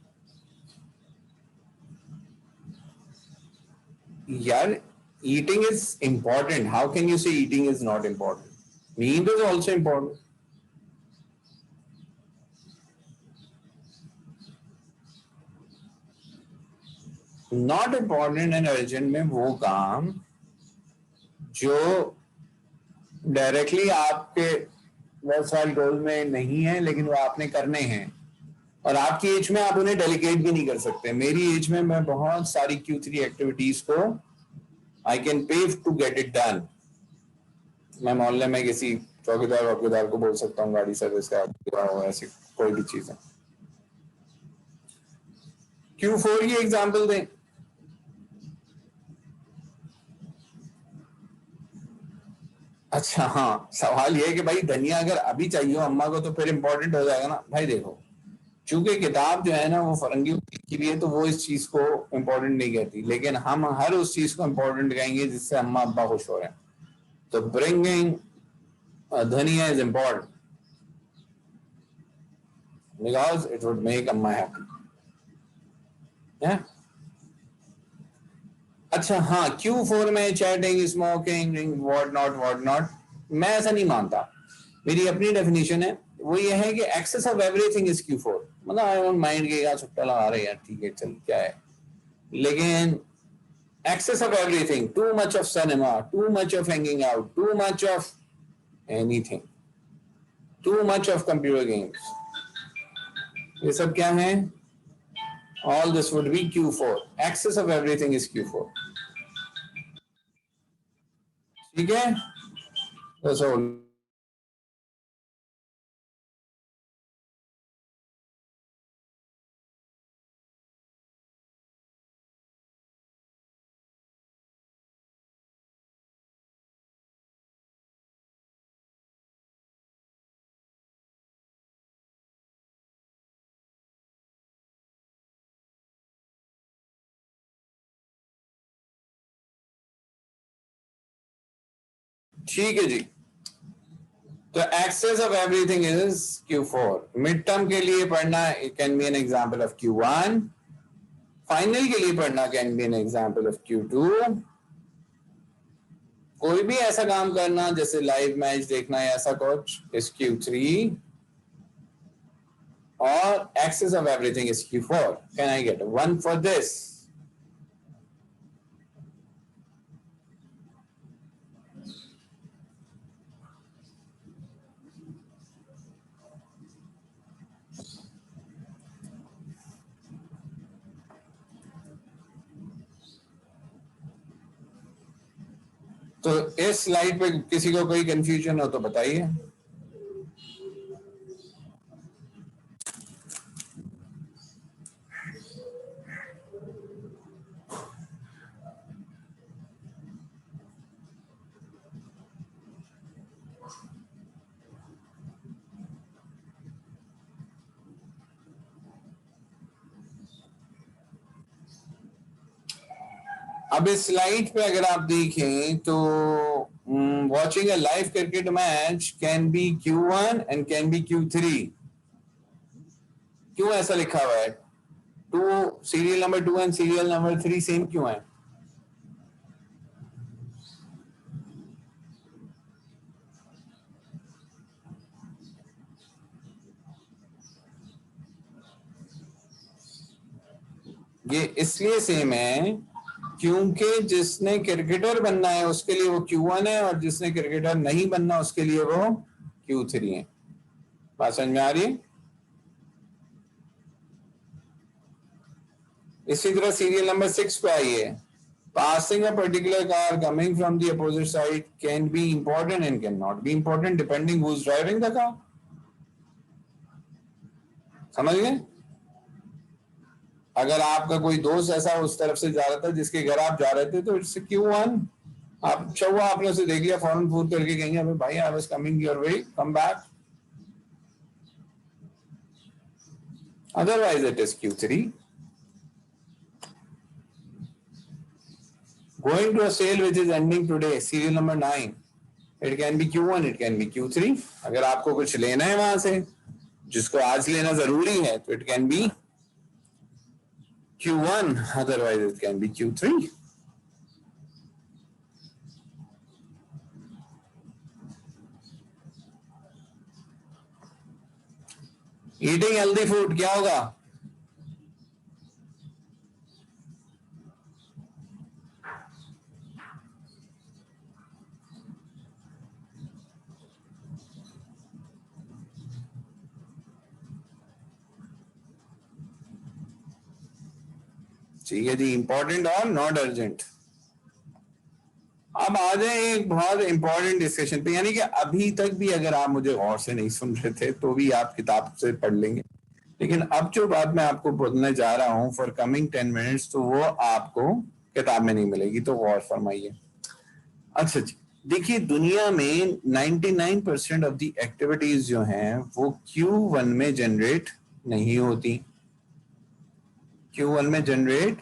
यार। eating is important, how can you say eating is not important? Meat is also important. Not important and urgent में वो काम जो डायरेक्टली आपके वर्चुअल गोल में नहीं है लेकिन वो आपने करने हैं, और आपकी एज में आप उन्हें डेलीगेट भी नहीं कर सकते। मेरी एज में मैं बहुत सारी Q3 एक्टिविटीज को I can pay to get it done. मैं मोहल्ले में किसी चौकीदार को बोल सकता हूँ गाड़ी सर्विस का ऐसी कोई भी चीज है। Q4 की एग्जाम्पल दें। अच्छा हाँ, सवाल ये है कि भाई धनिया अगर अभी चाहिए हो अम्मा को तो फिर इंपॉर्टेंट हो जाएगा ना। भाई देखो, चूंकि किताब जो है ना वो फरंगी की भी है तो वो इस चीज को इम्पोर्टेंट नहीं कहती, लेकिन हम हर उस चीज को इम्पोर्टेंट कहेंगे जिससे अम्मा अब्बा खुश हो रहे हैं। तो ब्रिंगिंग धनिया is important because it would make अम्मा हैप्पी। अच्छा हाँ, Q4 में चैटिंग, स्मोकिंग, व्हाट नॉट, मैं ऐसा नहीं मानता। मेरी अपनी डेफिनेशन है, वो ये है कि access of everything is Q4। मतलब आई डोंट माइंड के यार छुट्टा लगा रहे यार, ठीक है चल क्या है, लेकिन excess of everything, too much of cinema, too much of hanging out, too much of anything, too much of computer games, ये सब क्या है? All this would be Q4. Excess of everything is Q4. ठीक है, that's all. ठीक है जी, तो excess of everything is Q4। Mid term के लिए पढ़ना it can be an example of Q1, final के लिए पढ़ना can be an example of Q2। कोई भी ऐसा काम करना जैसे लाइव मैच देखना या ऐसा कुछ इज Q3, और excess of everything is Q4। Can I get 1 for this? तो इस स्लाइड पे किसी को कोई कंफ्यूजन हो तो बताइए। अब इस स्लाइड पे अगर आप देखें तो watching a live cricket match can be Q1 and can be Q3। क्यों ऐसा लिखा हुआ है? Serial number 2 and serial number 3 same क्यों है? ये इसलिए सेम है क्योंकि जिसने क्रिकेटर बनना है उसके लिए वो Q1 है, और जिसने क्रिकेटर नहीं बनना उसके लिए वो Q3 है। बात समझ में आ रही है? इसी तरह सीरियल नंबर 6 पे आइए। Passing a particular car coming from the opposite side can be important and cannot be important depending who's driving the car. समझ गए? अगर आपका कोई दोस्त ऐसा उस तरफ से जा रहा था जिसके घर आप जा रहे थे तो इट्स Q1। आप चौवा आपने उसे देख लिया, फौरन फोन करके कहेंगे अबे भाई I was coming your way, come back. Otherwise it is Q3। Going to a sale which is ending today, serial number 9. It can be Q1, it can be Q3. अगर आपको कुछ लेना है वहां से जिसको आज लेना जरूरी है तो it can be Q1, otherwise it can be Q3. Eating healthy food क्या होगा? ठीक है जी, इंपॉर्टेंट और नॉट अर्जेंट। अब आ जाए एक बहुत इंपॉर्टेंट डिस्कशन पे, यानी कि अभी तक भी अगर आप मुझे गौर से नहीं सुन रहे थे तो भी आप किताब से पढ़ लेंगे, लेकिन अब जो बात मैं आपको बोलने जा रहा हूं फॉर कमिंग 10 मिनट्स तो वो आपको किताब में नहीं मिलेगी, तो गौर फरमाइए। अच्छा जी, देखिए दुनिया में 99% ऑफ द एक्टिविटीज जो हैं वो Q1 में जनरेट नहीं होती, Q1 में जनरेट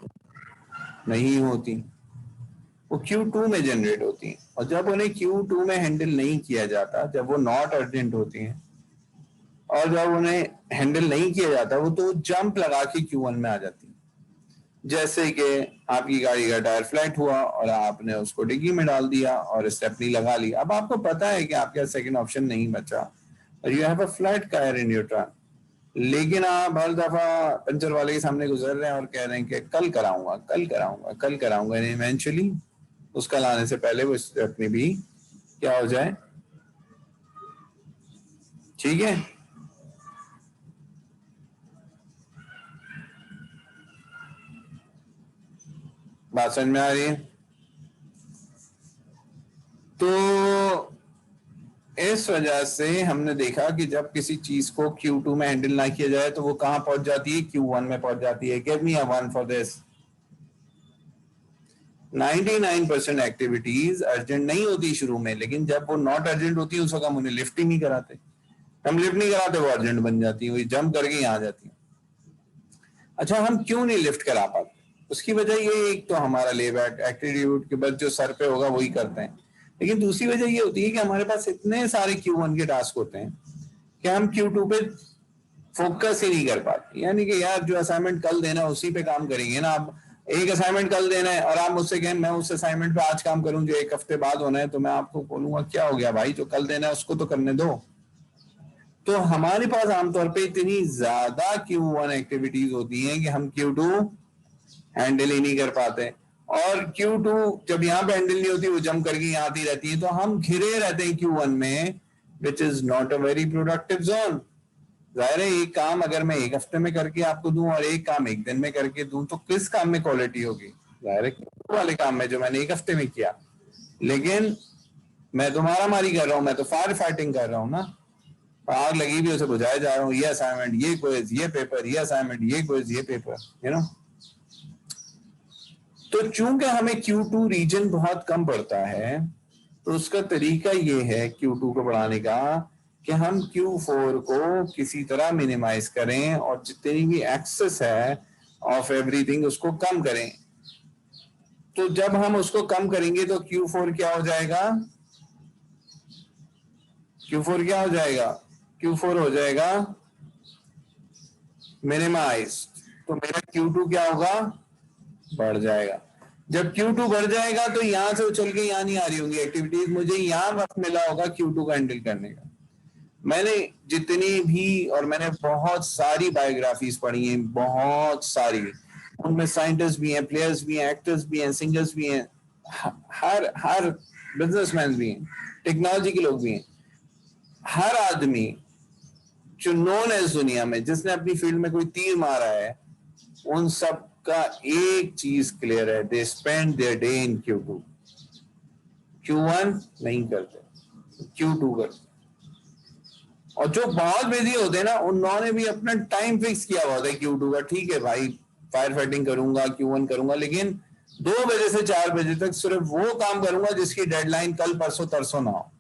नहीं होती, वो Q2 में जनरेट होती हैं। और जब उन्हें Q2 में हैंडल नहीं किया जाता, जब वो नॉट अर्जेंट होती हैं, और जब उन्हें हैंडल नहीं किया जाता वो तो जंप लगा के Q1 में आ जाती है। जैसे कि आपकी गाड़ी का टायर फ्लैट हुआ और आपने उसको डिग्गी में डाल दिया और स्टेपनी लगा ली। अब आपको पता है कि आपका सेकंड ऑप्शन नहीं बचा और you have a flat tyre in your truck, लेकिन आप हर दफा पंचर वाले के सामने गुजर रहे हैं और कह रहे हैं कि कल कराऊंगा कल कराऊंगा कल कराऊंगा, इवेंचुअली उसका लाने से पहले वो स्टेपनी भी क्या हो जाए। ठीक है, बात समझ में आ रही है? तो इस वजह से हमने देखा कि जब किसी चीज को Q2 में हैंडल ना किया जाए तो वो कहां पहुंच जाती है? Q1 में पहुंच जाती है। Give me a one for this. 99% activities urgent नहीं होती शुरू में, लेकिन जब वो नॉट अर्जेंट होती है उस वक्त हम उन्हें लिफ्ट ही नहीं कराते। हम लिफ्ट नहीं कराते, वो अर्जेंट बन जाती है, वही जंप करके यहाँ आ जाती है। अच्छा, हम क्यों नहीं लिफ्ट करा पाते? उसकी वजह ये, एक तो हमारा ले बैक एटीट्यूड के बाद जो सर पे होगा वही करते हैं, लेकिन दूसरी वजह ये होती है कि हमारे पास इतने सारे Q1 के टास्क होते हैं कि हम Q2 पे फोकस ही नहीं कर पाते। यानी कि यार जो असाइनमेंट कल देना है उसी पे काम करेंगे ना। आप एक असाइनमेंट कल देना है और आप मुझसे कहें मैं उस असाइनमेंट पे आज काम करूं जो एक हफ्ते बाद होना है, तो मैं आपको बोलूंगा क्या हो गया भाई, जो कल देना है उसको तो करने दो। तो हमारे पास आमतौर पे इतनी ज्यादा Q1 एक्टिविटीज होती हैं कि हम Q2 हैंडल ही नहीं कर पाते, और Q2 जब यहाँ पे हैंडल नहीं होती वो जंप करके यहाँ आती रहती है, तो हम घिरे रहते हैं Q1 में, which is not a very productive zone. जाहिर है एक काम अगर मैं एक हफ्ते में करके आपको दूं और एक काम एक दिन में करके दूं तो किस काम में क्वालिटी होगी? जाहिर है Q2 वाले काम में जो मैंने एक हफ्ते में किया। लेकिन मैं तो मारा मारी कर रहा हूं, मैं तो फायर फाइटिंग कर रहा हूं ना, आग लगी भी उसे बुझाए जा रहा हूँ, ये असाइनमेंट ये क्विज ये पेपर ये असाइनमेंट ये क्विज ये पेपर, यू नो। तो चूंकि हमें Q2 रीजन बहुत कम पड़ता है तो उसका तरीका ये है Q2 को बढ़ाने का कि हम Q4 को किसी तरह मिनिमाइज करें और जितनी भी एक्सेस है ऑफ एवरीथिंग उसको कम करें। तो जब हम उसको कम करेंगे तो Q4 क्या हो जाएगा? Q4 क्या हो जाएगा? Q4 हो जाएगा मिनिमाइज। तो मेरा Q2 क्या होगा? बढ़ जाएगा। जब Q2 बढ़ जाएगा तो यहां से उछल के यहां नहीं आ रही होंगी एक्टिविटीज, मुझे यहां वक्त मिला होगा Q2 को हैंडल करने का। मैंने जितनी भी, और मैंने बहुत सारी बायोग्राफीज पढ़ी हैं, बहुत सारी, उनमें साइंटिस्ट भी हैं, प्लेयर्स भी हैं, एक्टर्स भी हैं, सिंगर्स भी हैं, हर बिजनेसमैन भी हैं, टेक्नोलॉजी के लोग भी हैं। हर आदमी जो नोन है इस दुनिया में, जिसने अपनी फील्ड में कोई तीर मारा है, उन सब का एक चीज क्लियर है, they spend their day in Q2. Q1 नहीं करते, Q2 करते. और जो बहुत बिजी होते हैं ना, उन्होंने भी अपना टाइम फिक्स किया हुआ होता है Q2 का. ठीक है भाई, फायर फाइटिंग करूंगा, Q1 करूंगा, लेकिन 2 बजे से 4 बजे तक सिर्फ वो काम करूंगा जिसकी डेडलाइन कल परसों तरसों ना हो.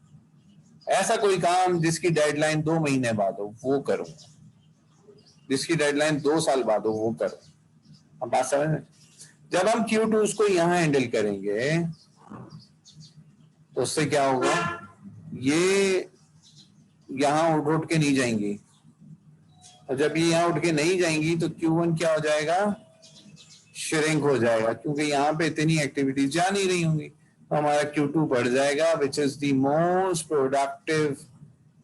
ऐसा कोई काम जिसकी डेडलाइन 2 महीने बाद हो वो करूंगा, जिसकी डेडलाइन 2 साल बाद हो वो करूं. अब बात समझ में? जब हम Q2 उसको यहां हैंडल करेंगे तो उससे क्या होगा, ये यहां उठ के नहीं जाएंगी, और जब ये यहां उठ के नहीं जाएंगी तो Q1 क्या हो जाएगा, श्रिंक हो जाएगा, क्योंकि यहाँ पे इतनी एक्टिविटीज जा नहीं रही होंगी. तो हमारा Q2 बढ़ जाएगा, which is the most productive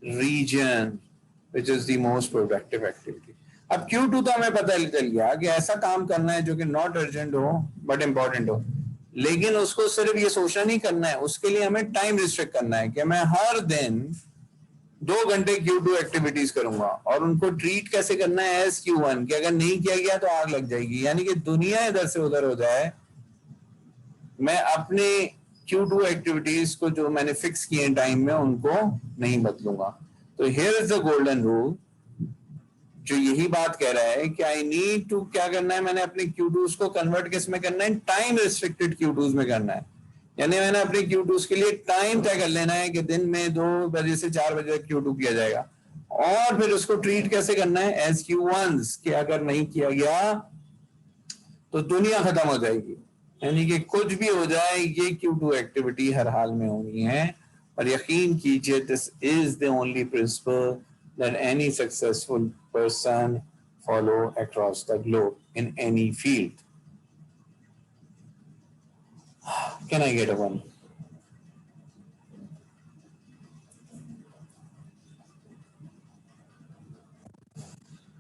region, which is the most productive activity. अब Q2 तो हमें पता चल गया कि ऐसा काम करना है जो कि नॉट अर्जेंट हो बट इंपॉर्टेंट हो, लेकिन उसको सिर्फ ये सोचना नहीं करना है, उसके लिए हमें टाइम रिस्ट्रिक्ट करना है कि मैं हर दिन 2 घंटे Q2 एक्टिविटीज करूंगा, और उनको ट्रीट कैसे करना है एज Q1, कि अगर नहीं किया गया तो आग लग जाएगी, यानी कि दुनिया इधर से उधर हो जाए. मैं अपने Q2 एक्टिविटीज को जो मैंने फिक्स किए टाइम में उनको नहीं बदलूंगा. तो here is the golden rule, जो यही बात कह रहा है कि आई नीड टू क्या करना है, मैंने अपने Q2s को कन्वर्ट किस में करना है, टाइम रिस्ट्रिक्टेड Q2s में करना है. यानी मैंने अपने Q2s के लिए टाइम तय कर लेना है कि दिन में 2 बजे से 4 बजे तक Q2 किया जाएगा, और फिर उसको ट्रीट कैसे करना है एज Q1s, कि अगर नहीं किया गया तो दुनिया खत्म हो जाएगी. यानी कि कुछ भी हो जाए, ये Q2 एक्टिविटी हर हाल में होनी है. और यकीन कीजिए, this is the only principle that any successful person follow across the globe in any field. Can I get a one?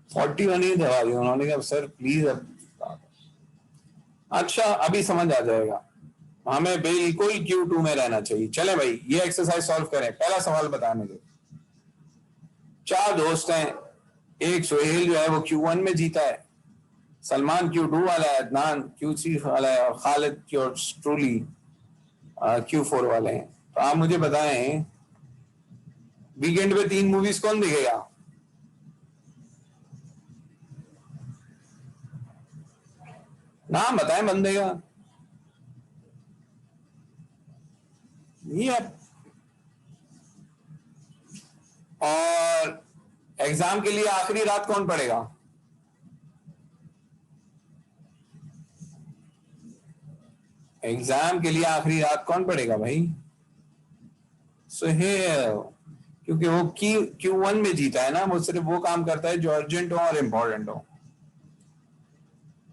$41 ही दबा दिया उन्होंने कहा सर प्लीज. अब अच्छा, अभी समझ आ जाएगा, हमें बिल्कुल Q2 में रहना चाहिए. चले भाई, ये एक्सरसाइज सॉल्व करें. पहला सवाल बताने दो. 4 दोस्त हैं, एक सुहेल जो है वो Q1 में जीता है, सलमान Q2 वाला है, अदनान Q3 वाला है, और खालिद ट्रूली Q4 वाले हैं. तो आप मुझे बताएं, वीकेंड पे 3 मूवीज कौन देखेगा? नाम बताएं बंदे का. ये और एग्जाम के लिए आखिरी रात कौन पढ़ेगा? एग्जाम के लिए आखिरी रात कौन पढ़ेगा भाई? सुहेल, क्योंकि वो Q1 में जीता है ना, वो सिर्फ वो काम करता है जो अर्जेंट हो और इंपॉर्टेंट हो.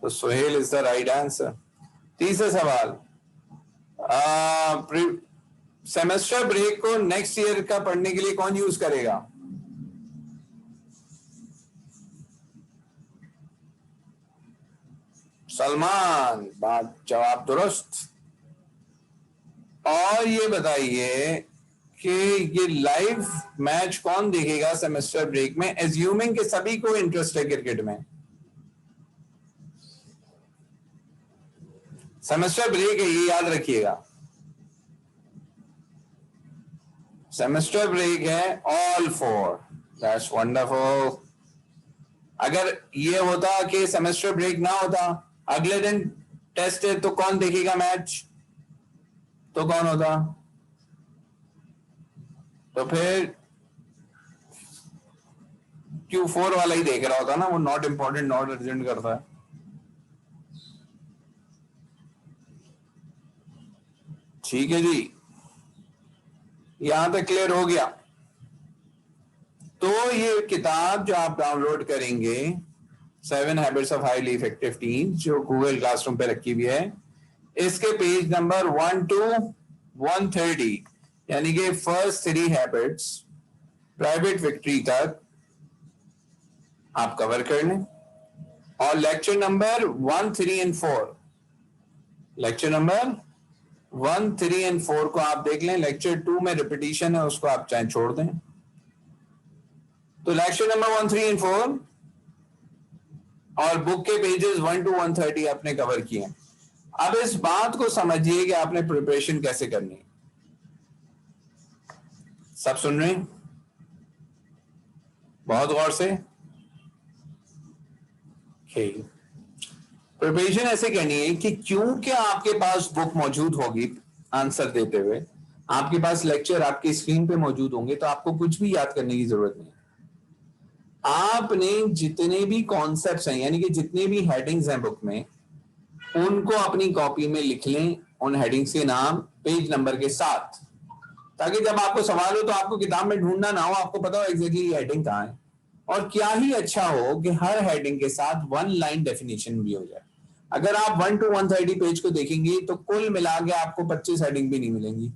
तो Suhail is the right answer. तीसरा सवाल, सेमेस्टर ब्रेक को नेक्स्ट ईयर का पढ़ने के लिए कौन यूज करेगा? सलमान. बात जवाब दुरुस्त. और ये बताइए कि ये लाइव मैच कौन देखेगा सेमेस्टर ब्रेक में, एज्यूमिंग कि सभी को इंटरेस्ट है क्रिकेट में. सेमेस्टर ब्रेक है, ये याद रखिएगा, सेमेस्टर ब्रेक है. ऑल 4. That's wonderful. अगर ये होता कि सेमेस्टर ब्रेक ना होता, अगले दिन टेस्ट है, तो कौन देखेगा मैच? तो कौन होता? तो फिर Q4 वाला ही देख रहा होता ना, वो नॉट इंपॉर्टेंट नॉट अर्जेंट करता है. ठीक है जी, यहां तक क्लियर हो गया. तो ये किताब जो आप डाउनलोड करेंगे, 7 habits of highly effective team, जो गूगल क्लासरूम पे रखी हुई है, इसके पेज नंबर 1 to 130, यानी कि फर्स्ट 3 हैबिट्स प्राइवेट विक्ट्री तक आप कवर कर लें. और lecture number 1, 3 and 4, lecture number 1, 3 and 4 को आप देख लें. लेक्चर 2 में रिपीटिशन है, उसको आप चाहे छोड़ दें. तो लेक्चर नंबर 1, 3 and 4 और बुक के पेजेस 1 to 130 आपने कवर किए हैं। अब इस बात को समझिए कि आपने प्रिपरेशन कैसे करनी है। सब सुन रहे हैं बहुत गौर से? प्रिपरेशन ऐसे करनी है कि क्योंकि आपके पास बुक मौजूद होगी आंसर देते हुए, आपके पास लेक्चर आपकी स्क्रीन पे मौजूद होंगे, तो आपको कुछ भी याद करने की जरूरत नहीं। आपने जितने भी कॉन्सेप्ट्स हैं, यानी कि जितने भी हेडिंग्स हैं बुक में, उनको अपनी कॉपी में लिख लें, उन हेडिंग्स के नाम पेज नंबर के साथ, ताकि जब आपको सवाल हो तो आपको किताब में ढूंढना ना हो, आपको पता हो एग्जैक्टली ये हेडिंग कहाँ है। और क्या ही अच्छा हो कि हर हेडिंग के साथ 1 लाइन डेफिनेशन भी हो जाए। अगर आप 1 to 130 पेज को देखेंगे तो कुल मिला के आपको 25 हेडिंग भी नहीं मिलेंगी,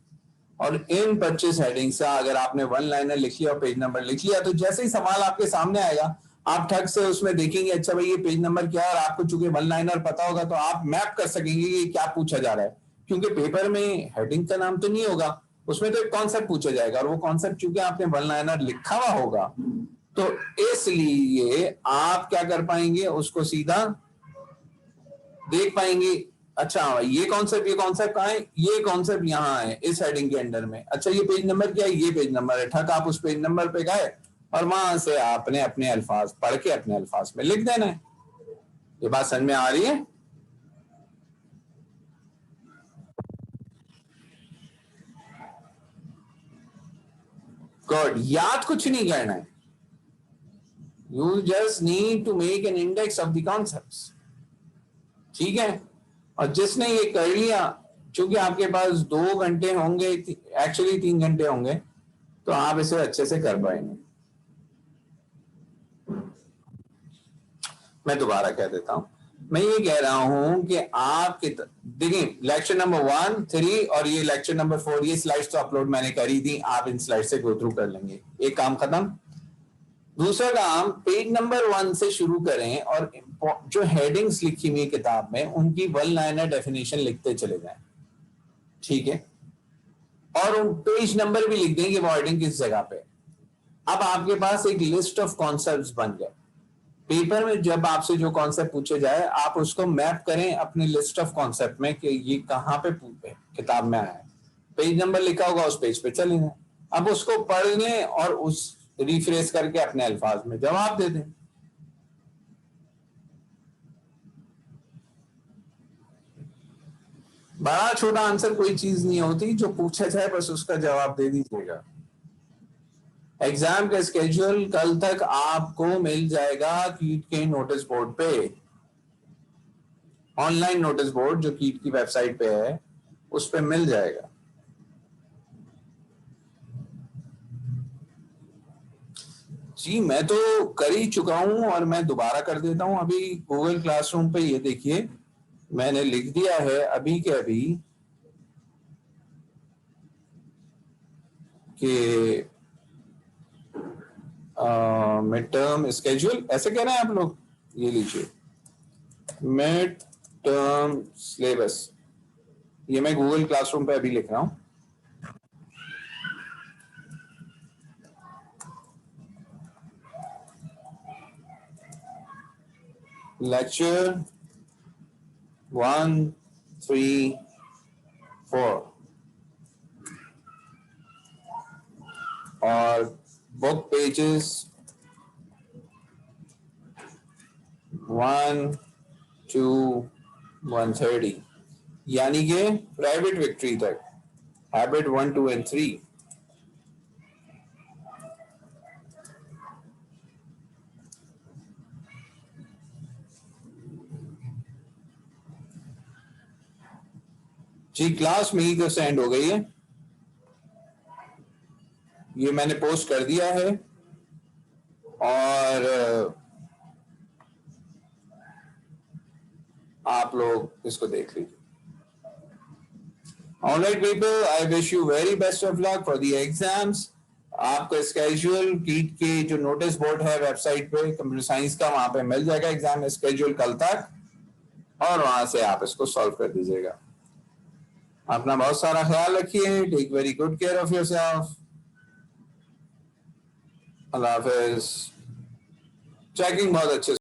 और इन 25 हेडिंग से अगर आपने 1 लाइनर लिख लिया और पेज नंबर लिख लिया, तो जैसे ही सवाल आपके सामने आएगा आप ठग से उसमें देखेंगे अच्छा भाई ये पेज नंबर क्या है, और आपको चूंकि 1 लाइनर पता होगा तो आप मैप कर सकेंगे कि क्या पूछा जा रहा है, क्योंकि पेपर में हेडिंग का नाम तो नहीं होगा, उसमें तो एक कॉन्सेप्ट पूछा जाएगा, और वो कॉन्सेप्ट चूंकि आपने 1 लाइनर लिखा हुआ होगा, तो इसलिए आप क्या कर पाएंगे, उसको सीधा देख पाएंगे। अच्छा ये कॉन्सेप्ट कहाँ है, ये कॉन्सेप्ट यहाँ है इस हेडिंग के अंडर में। अच्छा ये पेज नंबर क्या है, ये पेज नंबर है। ठक आप उस पेज नंबर पे गए और वहां से आपने अपने अल्फाज पढ़ के अपने अल्फाज में लिख देना है। ये बात समझ में आ रही है? गुड। याद कुछ नहीं करना है, you just need to make an index of the concepts. ठीक है, और जिसने ये कर लिया, चूंकि आपके पास 2 घंटे होंगे, एक्चुअली 3 घंटे होंगे, तो आप इसे अच्छे से कर पाएंगे। मैं दोबारा कह देता हूं, मैं ये कह रहा हूं कि आपके देखिए लेक्चर नंबर 1, 3 और ये लेक्चर नंबर 4, ये स्लाइड्स तो अपलोड मैंने करी थी, आप इन स्लाइड से गो थ्रू कर लेंगे। एक काम खत्म। दूसरा काम, पेज नंबर 1 से शुरू करें और जो हेडिंग्स लिखी हुई किताब में उनकी 1 लाइनर डेफिनेशन लिखते चले जाएं। ठीक है, और उन पेज नंबर भी लिख दें कि वो हेडिंग किस जगह पे। अब आपके पास एक लिस्ट ऑफ कॉन्सेप्ट्स बन गए। पेपर में जब आपसे जो कॉन्सेप्ट पूछे जाए, आप उसको मैप करें अपनी लिस्ट ऑफ कॉन्सेप्ट में कि ये कहाँ पे किताब में आया है, पेज नंबर लिखा होगा उस पेज पे चले जाएं। अब उसको पढ़ लें और उस रिफ्रेश करके अपने अल्फाज में जवाब दे दें। बड़ा छोटा आंसर कोई चीज नहीं होती, जो पूछा जाए बस उसका जवाब दे दीजिएगा। एग्जाम का स्केड्यूल कल तक आपको मिल जाएगा कीट के नोटिस बोर्ड पे, ऑनलाइन नोटिस बोर्ड जो कीट की वेबसाइट पे है उस पे मिल जाएगा। जी मैं तो कर ही चुका हूं और मैं दोबारा कर देता हूं। अभी गूगल क्लासरूम पे ये देखिए मैंने लिख दिया है अभी के अभी कि मिड टर्म स्केड्यूल, ऐसे कह रहे हैं आप लोग, ये लीजिए मिड टर्म सिलेबस, ये मैं गूगल क्लासरूम पे अभी लिख रहा हूं। लेक्चर 1, 3, 4 और बुक पेजेस 1 to 130, यानी कि प्राइवेट विक्ट्री तक, हैबिट 1, 2 and 3। जी क्लास मेरी तो सेंड हो गई है, ये मैंने पोस्ट कर दिया है और आप लोग इसको देख लीजिए। Alright people, I wish you very best of luck for the exams. आपका स्केड्यूल कीट के जो नोटिस बोर्ड है वेबसाइट पे कंप्यूटर साइंस का, वहां पे मिल जाएगा एग्जाम स्केड्यूल कल तक, और वहां से आप इसको सॉल्व कर दीजिएगा। अपना बहुत सारा ख्याल रखिए, take very good care of yourself. अल्लाह हाफिज। चेकिंग बहुत अच्छे